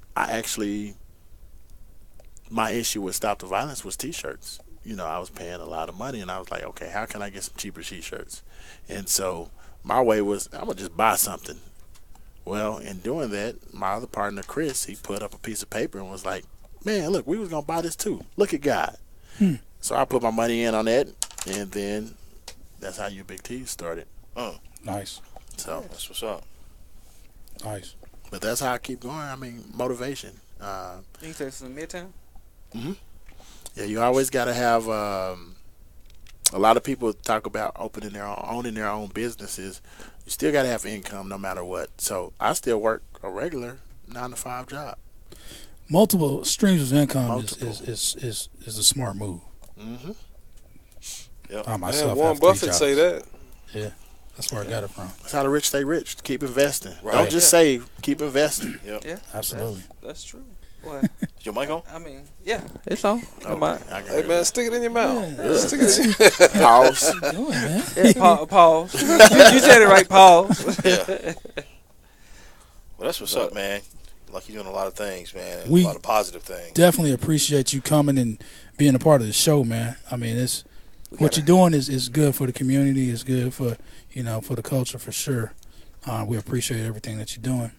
my issue with Stop the Violence was T-shirts. I was paying a lot of money, and I was like, okay, how can I get some cheaper T-shirts? And so my way was, I'm gonna just buy something. Well, in doing that, my other partner, Chris, he put up a piece of paper and was like, man, look, we was going to buy this too. Look at God. So I put my money in on that, and then that's how You Big T's started. Nice. So that's what's up. Nice. But that's how I keep going. I mean, motivation. You said it's in Midtown? Mm-hmm. Yeah, you always got to have a lot of people talk about owning their own businesses. You still got to have income no matter what. So I still work a regular 9-to-5 job. Multiple streams of income is a smart move. Mm-hmm. Yep. I myself Warren have 3 Buffett jobs. say that. Yeah, that's where I got it from. That's how the rich stay rich. Keep investing. Right. Don't just save. Keep investing. Yep. Yeah. Absolutely. That's true. What? Is your mic on? I mean, yeah, it's on. Hey, man, stick it in your mouth. Yeah. Stick it in your Pause. What you doing, man? Yeah, pause. You said it right, pause. Yeah. Well, that's what's up, man. Like you're doing a lot of things, man. We a lot of positive things. Definitely appreciate you coming and being a part of the show, man. I mean, what you're doing is good for the community. It's good for for the culture for sure. We appreciate everything that you're doing.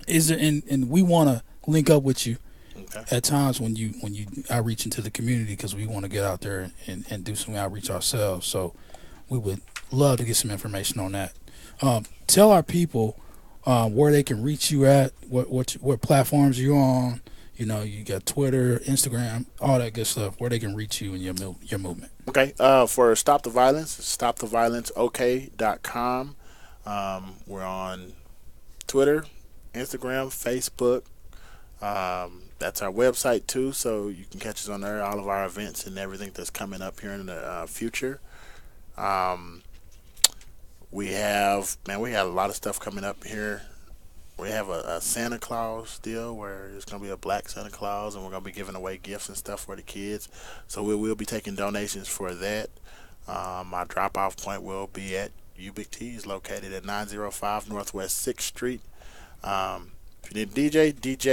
Is there and we want to link up with you at times when you outreach into the community, because we want to get out there and do some outreach ourselves. So we would love to get some information on that. Tell our people where they can reach you at, what platforms you're on. You got Twitter, Instagram, all that good stuff, where they can reach you and your movement. Okay. For Stop the Violence, stoptheviolenceok.com. We're on Twitter, Instagram, Facebook. That's our website too, so you can catch us on there, all of our events and everything that's coming up here in the future. We have a lot of stuff coming up here. We have a Santa Claus deal where there's going to be a black Santa Claus, and we're going to be giving away gifts and stuff for the kids. So we will be taking donations for that. My drop-off point will be at You Big T's, located at 905 Northwest 6th Street. If you need a DJ,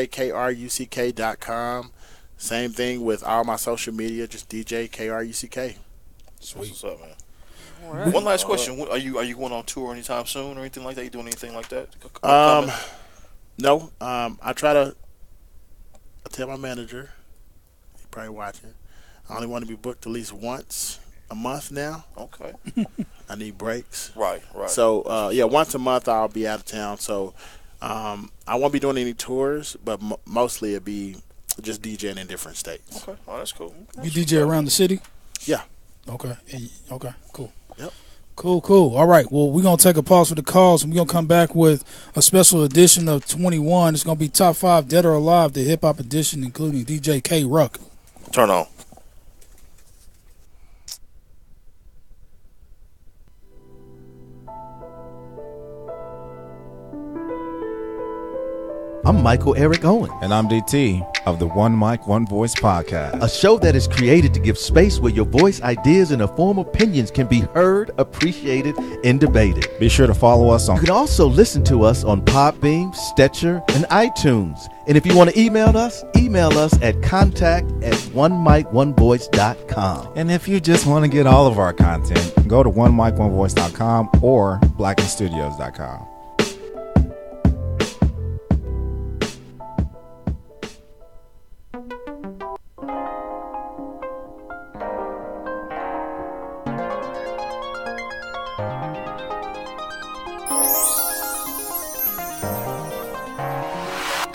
DJKRUCK.com. Same thing with all my social media, just DJ KRUCK. Sweet. What's up, man? All right. One last question: Are you going on tour anytime soon or anything like that? You doing anything like that? No. I tell my manager, he's probably watching, I only want to be booked at least once a month now. Okay. I need breaks. Right. So once a month I'll be out of town. So I won't be doing any tours, but mostly it'll be just DJing in different states. Okay. Oh, that's cool. You DJ around the city? Yeah. Okay. Okay. Cool. Yep. Cool. All right. Well, we're going to take a pause for the calls, and we're going to come back with a special edition of 21. It's going to be Top 5 Dead or Alive, the hip-hop edition, including DJ K-Ruck. Turn on. I'm Michael Eric Owen. And I'm DT of the One Mic, One Voice podcast. A show that is created to give space where your voice, ideas, and informed opinions can be heard, appreciated, and debated. Be sure to follow us on. You can also listen to us on Podbean, Stitcher, and iTunes. And if you want to email us at contact@onemicOnevoice.com. And if you just want to get all of our content, go to onemicOnevoice.com or blackenstudios.com.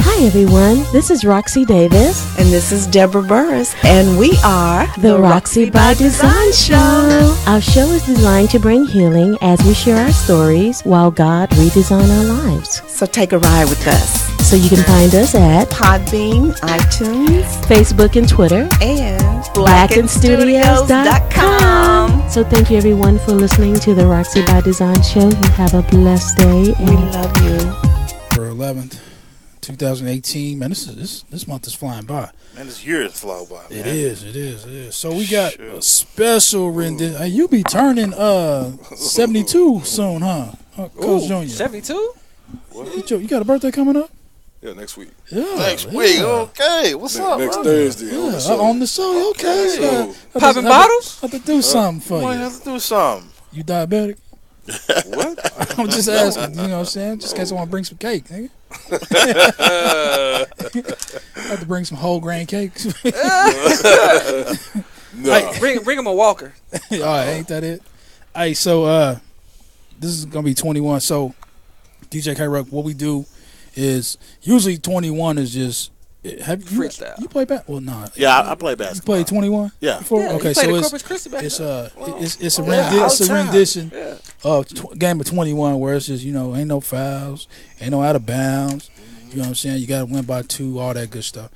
Hi everyone, this is Roxy Davis. And this is Deborah Burris. And we are The Roxy by Design Show. Our show is designed to bring healing as we share our stories while God redesign our lives. So take a ride with us. So you can find us at Podbean, iTunes, Facebook and Twitter, and blackenstudios.com. So thank you everyone for listening to The Roxy by Design Show. You have a blessed day. We love you. For 11th. 2018, man, this month is flying by. Man, this year is flying by. Man. It is. So we got a special rendition. You be turning 72 soon, huh? Coach Junior. 72? You got a birthday coming up? Yeah, next week. Yeah, Next week. Okay. What's up, Next bro? Thursday Yeah, on the show. on the show. Okay. So, Popping bottles? Have to do something for Might you. have to do something. You diabetic? what? I'm just asking. You know what I'm saying? Just in case I want to bring some cake, nigga. I have to bring some whole grain cakes. No. Hey, Bring him a walker. all right, ain't that it? Hey, so this is gonna be 21. So DJ K-Ruck, what we do is usually 21 is just have you Freestyle. You play basketball? Well, nah. Yeah, I play You basketball. played 21? Yeah. Before? Yeah, Okay, he played so at Corpus Christi back it's then. it's a Yeah, it's a all the time. rendition Yeah. of game of 21 where it's just, you know, ain't no fouls, ain't no out of bounds. You know what I'm saying? You got to win by 2, all that good stuff.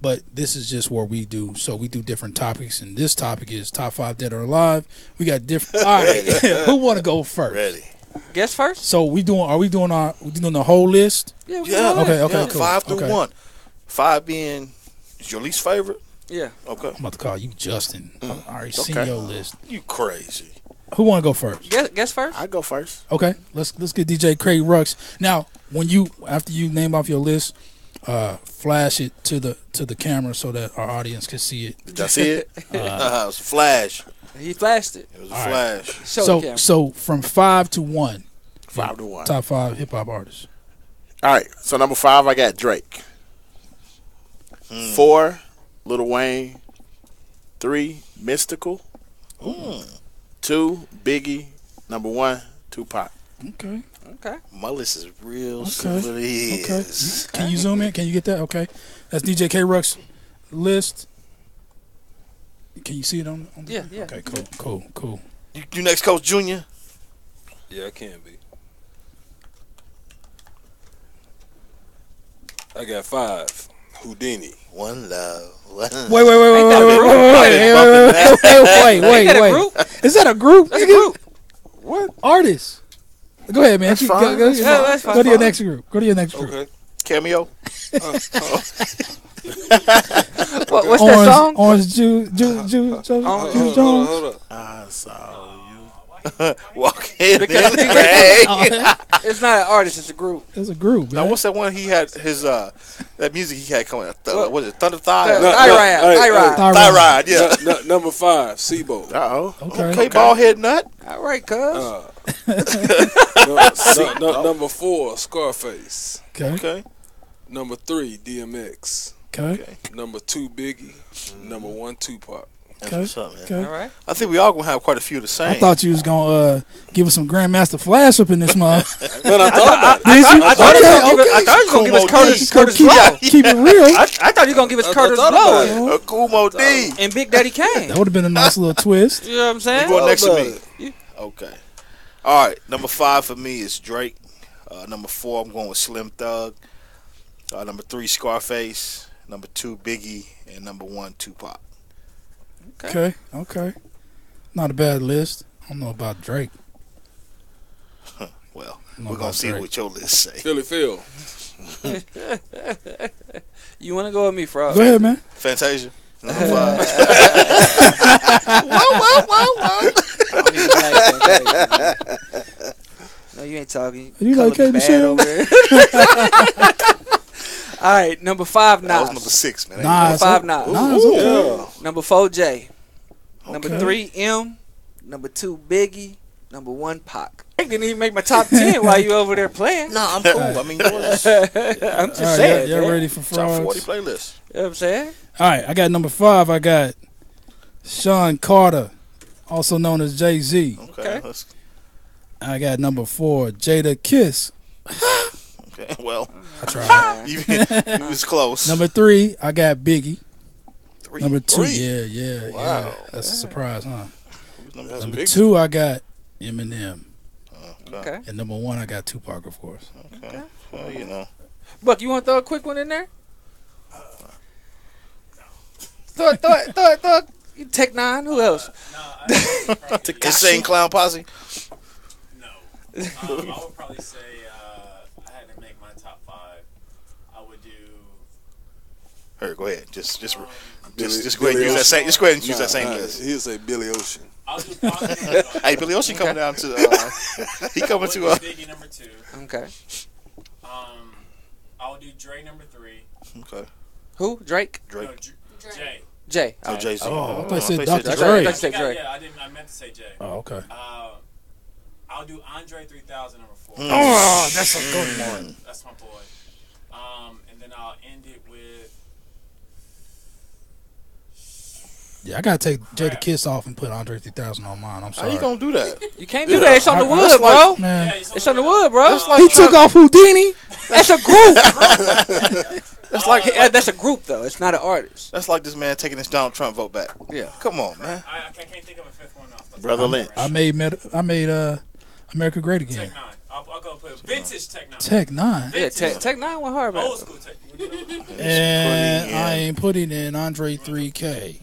But this is just what we do. So we do different topics, and this topic is top 5 dead or alive. We got different. All right, who want to go first? Ready. Guess first? So we doing? Are we doing the whole list? Yeah. Yeah. Okay, Yeah, cool. 5 through Okay. 1. 5 being is your least favorite. Yeah. Okay. I'm about to call you Justin. I already seen Okay. your list. You crazy. Who want to go first? Guess first? I go first. Okay, let's get DJ K-Ruck. Now, after you name off your list, flash it to the camera so that our audience can see it. Did y'all see it? It was a flash. He flashed it. It was a All flash. Show the camera. So from 5 to 1. 5 to 1. Top 5 hip hop artists. All right. So number 5, I got Drake. 4, Lil Wayne. 3, Mystical. 2, Biggie. Number 1, Tupac. Okay. Okay. My list is real Okay. simple. It is. Okay. Can you zoom in? Can you get that? Okay. That's DJ K-Ruck's list. Can you see it on the Yeah, yeah. Okay, cool. You next, Coach Junior? Yeah, I can be. I got 5. Houdini. One love. One love. Wait. Ain't that a group? Is that a group? That's a nigga? group. What? Artists. Go ahead, man. That's fine. Go That's fine. That's fine. to your next group. Go to your next group. Okay. Cameo? What's that song? Orange Juice Hold Jones. up. I saw you. Walk in. It's not an artist, it's a group. It's a group, Now, man. what's that one he had? His that music he had coming out. What is it? Thunder Thigh? Thyroid. Yeah. Number 5, Sibo. Uh-oh. Okay, bald head nut. All right, cuz. Number 4, Scarface. Okay. Okay. Number 3, DMX. Okay. Number 2, Biggie. Number 1, Tupac. That's Okay. what's up, man. Okay. All right. I think we all gonna have quite a few of the same. I thought you was gonna give us some Grandmaster Flash up in this month. Man, I thought about it. I thought you was going to give us Curtis Blow. Keep it real. I thought you were going to give us I Curtis thought Blow about it. Kumo D. and Big Daddy Kane. That would have been a nice little twist. You know what I'm saying? You going next to about me? Okay. All right. Number 5 for me is Drake. Number 4, I'm going with Slim Thug. Number 3, Scarface. Number 2, Biggie, and number 1, Tupac. Okay. Not a bad list. I don't know about Drake. Well, know we're gonna about see Drake. what your list say. Philly Phil. You want to go with me, Frog? Go ahead, man. Fantasia. Number 5. No, you ain't talking. You like Color me K. bad Michelle? over there. All right, number 5, Nas. That was number 6, man. Number 5, Nas. Nas, okay. Number 4, J. Number Okay. 3, M. Number 2, Biggie. Number 1, Pac. I didn't even make my top 10 while you over there playing. No, I'm cool. I mean, yours. I'm just All right, saying. y'all man. ready for Top 40 frogs? playlist. You know what I'm saying? All right, I got number 5. I got Sean Carter, also known as Jay-Z. Okay. I got number 4, Jada Kiss. Okay. Well, I tried. you was close. Number 3, I got Biggie. 3. Number 2, 3. yeah. Wow. That's a surprise, huh? Number Number 2, I got Eminem. Okay. And number 1, I got Tupac, of course. Okay. Well, you know. Buck, you want to throw a quick one in there? Throw it. You Tech 9. Who else? Insane Clown Posse. No. I would probably say I had to make my top 5. I would do. Here, go ahead. Just go ahead Billy and use that same. Just go ahead and use that same Nah, list. He'll say Billy Ocean. Hey, Billy Ocean coming down to. He coming to. Biggie number 2. Okay. I would do Dre number 3. Okay. Who? Drake? Drake. No, Jay. Jay. Oh, Jay-Z. Oh, I thought you said I Dr. Dre. Dre. That's Dre. Yeah, I meant to say Jay. Oh, okay. I'll do Andre 3000 number 4. Oh, that's a good one. That's my boy. And then I'll end it with. Yeah, I gotta take Jay the Kiss off and put Andre 3000 on mine. I'm How sorry. you gonna do that? You can't do that. It's on the wood, that's bro. Man, Yeah, It's on the wood, bro. he took off Houdini. That's a group. That's like that's a group though. It's not an artist. That's like this man taking this Donald Trump vote back. Yeah. Come on, man. I can't think of a 5th one off. the Brother top. Lynch. I made America Great Again. Tech 9. I'll go put vintage Tech 9. Tech 9. Yeah, Tech 9 went hard, man. Old school Tech. And I ain't putting in Andre 3K.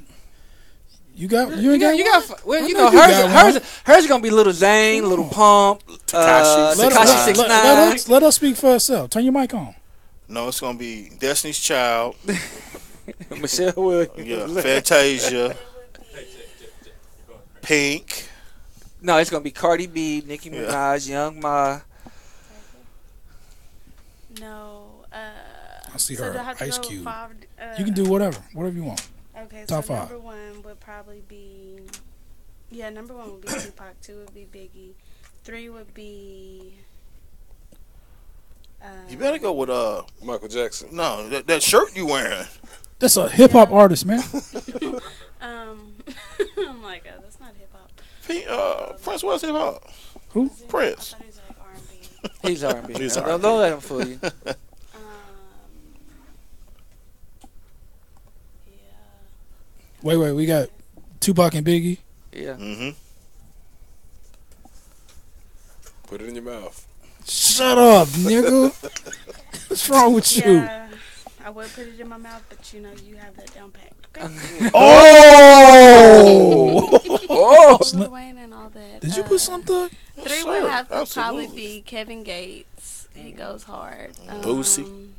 You got Well, you know, got hers is gonna be Little Zane, Little Pump, Tekashi 6ix9ine. Let us speak for ourselves. Turn your mic on. No, it's gonna be Destiny's Child. Michelle Williams. Yeah, Fantasia. Pink. No, it's gonna be Cardi B, Nicki Minaj, Young Ma. No. I see so her. do I have to Ice go Cube. 5, You can do whatever you want. Okay, Top so 5. number 1 would probably be. Yeah, number 1 would be Tupac. 2 would be Biggie. 3 would be. You better go with Michael Jackson. No, that shirt you wearing. That's a hip hop artist, man. Oh my god, that's not hip hop. Prince was hip hop. Who? Prince. I thought he was like R&B. He's R&B. He's Don't R&B. let him fool you. Yeah. Wait, we got Tupac and Biggie. Yeah. Mm-hmm. Put it in your mouth. Shut up, nigga. What's wrong with you? Yeah, I would put it in my mouth, but you know, you have that down pat. Okay. Oh! Oh! Lil Wayne and all that. Did you put something? 3 Sure, would have to absolutely. probably be Kevin Gates. He goes hard. Boosie.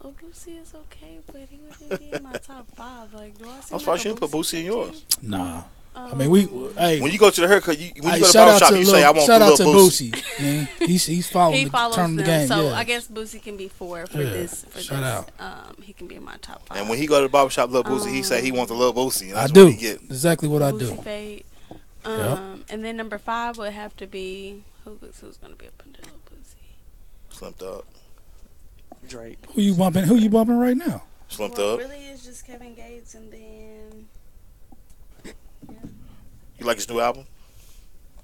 Oh, Boosie is okay, but he wouldn't be in my top 5. Like, do I see I'm surprised you didn't put Boosie in yours. Nah. I mean, hey. When you go to the haircut, when you go to the shout out barbershop, to you say, I want shout the out to little Boosie. Boosie. Man, he's following He follows turning the them, game. so Yeah. I guess Boosie can be 4 for Yeah, this. For shout this. out. He can be in my top 5. And when he go to the barbershop, Lil Boosie, he say he wants the Lil Boosie. And I that's do. what he get. Exactly what I do. Boosie Fade. Yep. And then number 5 would have to be who's gonna be up under Lil Boosie? Slumped up. Drake. Who you bumping right now? Slumped Well, up. really, it's just Kevin Gates, and then You like his new album?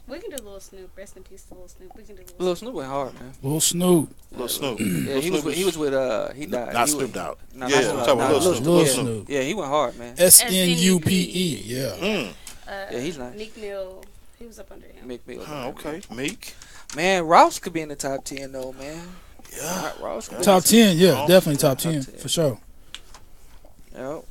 we can do Lil Snoop. Rest in peace to Lil Snoop. We can do Lil Snoop went hard, man. Lil Snoop. Lil Snoop. Yeah, he was with he died. Not He Snoop was- Dogg. No, Yeah, not I'm Snoop talking Dogg. about Lil Nah, Snoop. Lil yeah. Snoop. Yeah, he went hard, man. SNUPE. Yeah. Yeah, he's nice. Meek Mill. He was up under him. Meek Mill. Oh, okay. Meek. Man, Ross could be in the top 10 though, man. Yeah. Ross. Could Top 10, yeah, Oh. definitely top 10 for sure. Yep.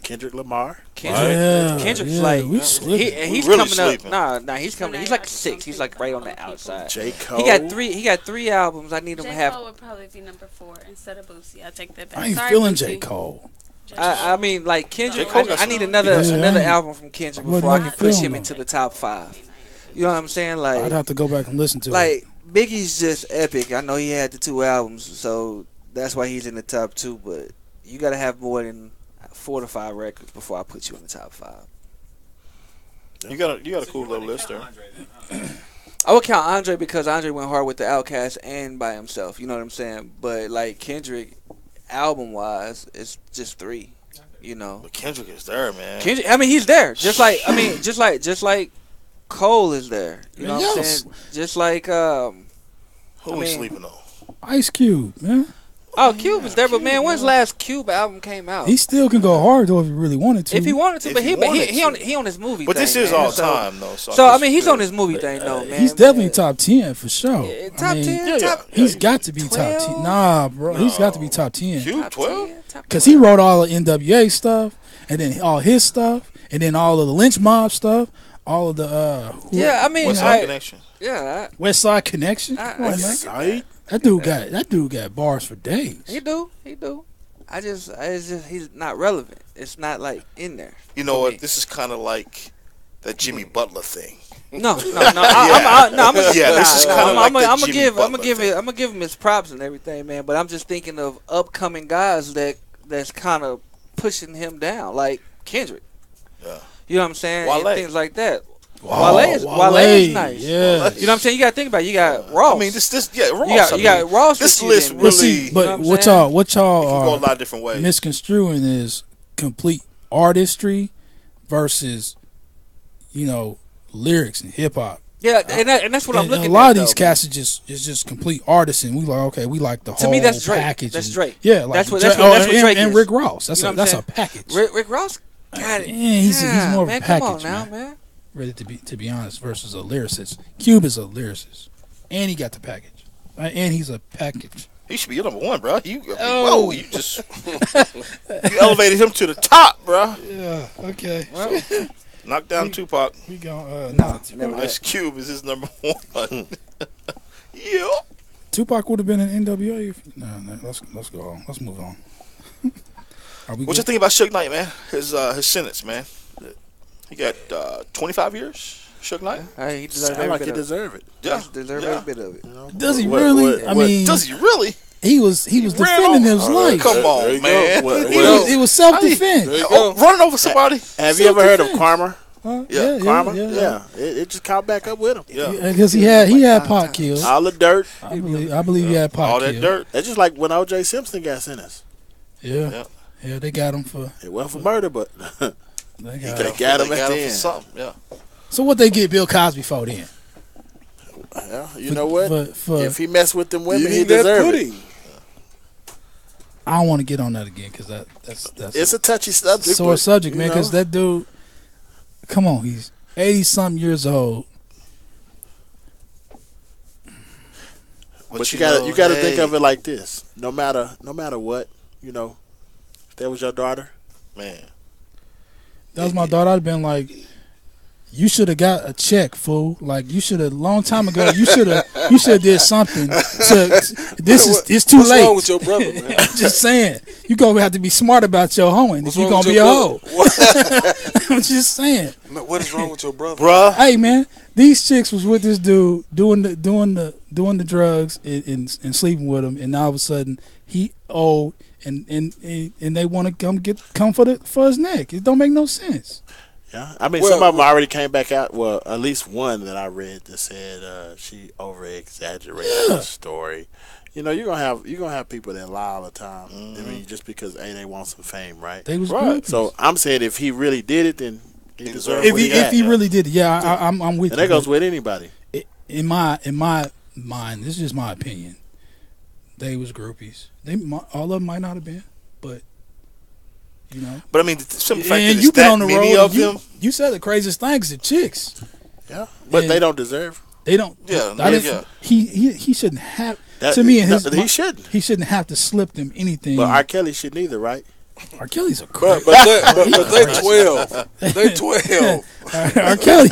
Kendrick Lamar. Kendrick's yeah, like we slipping. he's really coming sleeping. up. Nah, he's coming. He's like 6. He's like right on the outside. J. Cole. He got 3 albums. I need him to J. have. Cole would probably be number 4 instead of Boosie. I take that back. I ain't Sorry, feeling Boosie. J. Cole. I mean, like Kendrick. J. Cole got I need some- another Yeah, another I ain't- album from Kendrick I wasn't before I really can push feeling him him. into the top 5. You know what I'm saying? Like, I'd have to go back and listen to it. like Biggie's just epic. I know he had the 2 albums, so that's why he's in the top 2. But you got to have more than 4 to 5 records before I put you in the top 5. You got a cool little list there. I would count Andre because Andre went hard with the Outkast and by himself. You know what I'm saying? But like Kendrick, album wise, it's just 3. You know, But Kendrick is there, man. Kendrick. I mean, he's there. Just like Cole is there. You know what I'm Yes. saying? Just like Who I we mean- sleeping on? Ice Cube, man. Cube is there. But man, when's the last Cube album came out? He still can go hard though if he really wanted to. If he wanted to, If but he he wanted to. on his movie. But this thing, is man. all So- time, though. So I mean, he's on his movie thing, though, man. He's definitely top 10 for sure. Yeah, I top mean, 10. Yeah, top, He's got to be top 12? 10. Nah, bro. He's got to be top 10. Cube 12? Because he wrote all the NWA stuff, and then all his stuff, and then all of the Lynch Mob stuff, all of the Yeah, I mean, What's I- our connection? yeah, West Side Connection. I- Come on, man. Side. That dude got bars for days. he do. I just he's not relevant. It's not like in there. You know for what? me. This is kind of like that Jimmy Butler thing. No. I'm gonna give him his props and everything, man. But I'm just thinking of upcoming guys that's kind of pushing him down, like Kendrick. Yeah. You know what I'm saying? Wale. And things like that. Wow, Wale is nice. Yeah. You know what I'm saying? You got to think about it. You got Ross. I mean, Ross. You got Ross. This with you list then, really. man. But You know what I'm y'all It can go a are lot of different ways. misconstruing is complete artistry versus, lyrics and hip hop. Yeah, and that's what I'm looking at. A lot of these though, cats is just complete artists, and we we like the whole To me, that's Drake. package. That's and- Drake. Yeah, like That's what Drake and is. Rick Ross. That's You know what I'm that's saying? a package. Rick Ross got it. Yeah, he's more of man, a package, come on now, man. Really, to be honest, versus a lyricist. Cube is a lyricist, and he got the package, and he's a package. He should be your number one, bro. You just you elevated him to the top, bro. Yeah. Okay. Knock down Tupac. We go. Ice Cube is his number one. Yeah. Tupac would have been an NWA. No, let's go on. Let's move on. What you think about Suge Knight, man? His sentence, man. He got 25 years. Suge Knight. He deserves Sound like he deserve it. Yeah. He deserves every bit of it. Does he really? I mean, does he really? He was defending his life. Come on, man. It was self-defense. Running over somebody. Have you ever heard of Karma? Yeah, Karma. yeah. It just caught back up with him. Yeah, because he had Pac killed. All the dirt. I believe he had Pac all killed. that dirt. That's just like when O.J. Simpson got sentenced. Yeah, they got him for. It wasn't for murder, but they got him at the for end. something. Yeah. So what they get Bill Cosby for then? Yeah, you know what? For if he messed with them women, he Eating that deserved it. pudding. I don't want to get on that again because that's It's a touchy subject. sore but, subject, you man. know. Because that dude, come on, he's 80-something years old. But you gotta think of it like this. No matter what, if that was your daughter, man. That was my daughter. I'd been like, you should have got a check, fool. Like you should have long time ago. You should have did something. It's too What's late. wrong with your brother, man? I'm just saying, you gonna have to be smart about your hoeing if you gonna be a hoe. I'm just saying. What is wrong with your brother, bruh? Hey man, these chicks was with this dude doing the drugs and sleeping with him, and all of a sudden he old and they want to come for his neck. It don't make no sense. Yeah, I mean, some of them already came back out. Well, at least one that I read that said she over exaggerated the story. You're gonna have people that lie all the time. I mean, just because they want some fame, right? They was right. groupies. So I'm saying if he really did it, then he deserves If what if he really did it, I'm with and you. that goes with anybody. In my mind, this is just my opinion. They was groupies. All of them might not have been, but. But I mean, the simple fact And that you it's been that on the many road. of them. You said the craziest things to chicks. Yeah, but they don't deserve. They don't. Yeah, He shouldn't have. That, to me, in his he shouldn't. He shouldn't have to slip them anything. But R. Kelly shouldn't either, right? R. Kelly's a crap. But they 12. They 12. R. Kelly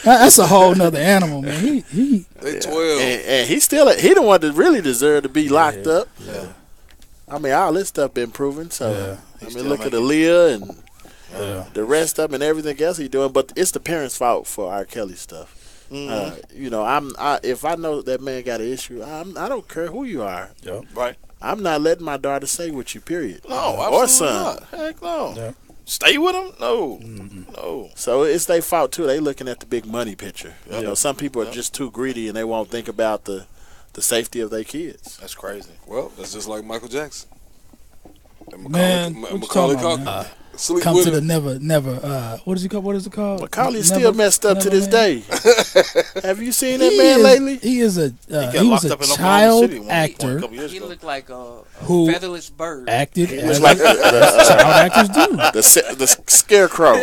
that's a whole nother animal, man. He they 12. And he the one that really deserved to be locked up. Yeah. I mean, all this stuff been proven. So I mean, look at Aaliyah and the rest of them and everything else he's doing. But it's the parents' fault for R. Kelly stuff. Mm-hmm. If I know that man got an issue, I don't care who you are. Yeah. Right. I'm not letting my daughter stay with you. Period. No, or son. Not. Heck no. Yeah. Stay with him? No. No. So it's their fault too. They looking at the big money picture. Yep. Some people are just too greedy and they won't think about the safety of their kids. That's crazy. Well, that's just like Michael Jackson. And Macaulay Culkin. Come to the never. What is it called? Macaulay's still messed up to this day. Have you seen that man lately? He was a child actor. He looked like a who featherless bird. Acted as like child actors do. The scarecrow.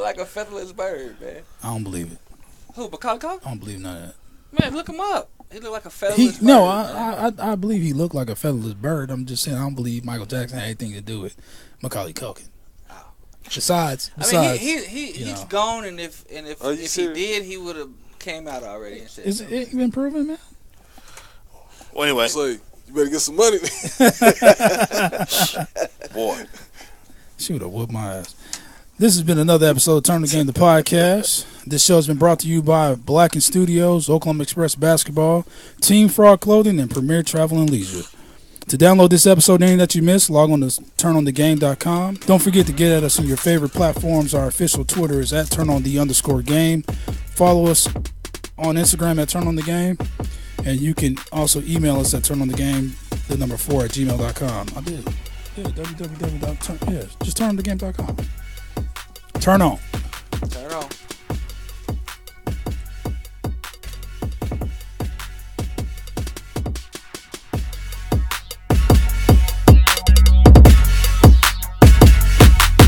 Like a featherless bird, man. I don't believe it. Who, Macaulay Culkin? I don't believe none of that. Man, look him up. He looked like a featherless bird. No, I believe he looked like a featherless bird. I'm just saying I don't believe Michael Jackson had anything to do with Macaulay Culkin. Besides, I mean, he's gone, and if he did, he would have came out already and said. Is it been proven, man? Well, anyway, so you better get some money. Boy, she would have whooped my ass. This has been another episode of Turn the Game, the podcast. This show has been brought to you by Blacken Studios, Oklahoma Express Basketball, Team Frogg Clothing, and Premier Travel and Leisure. To download this episode, any that you missed, log on to turnonthegame.com. Don't forget to get at us on your favorite platforms. Our official Twitter is at @turnonthegame. Follow us on Instagram at turnonthegame. And you can also email us at turnonthegame4@gmail.com. I did. Yeah, just turnonthegame.com. Turn on. Turn on.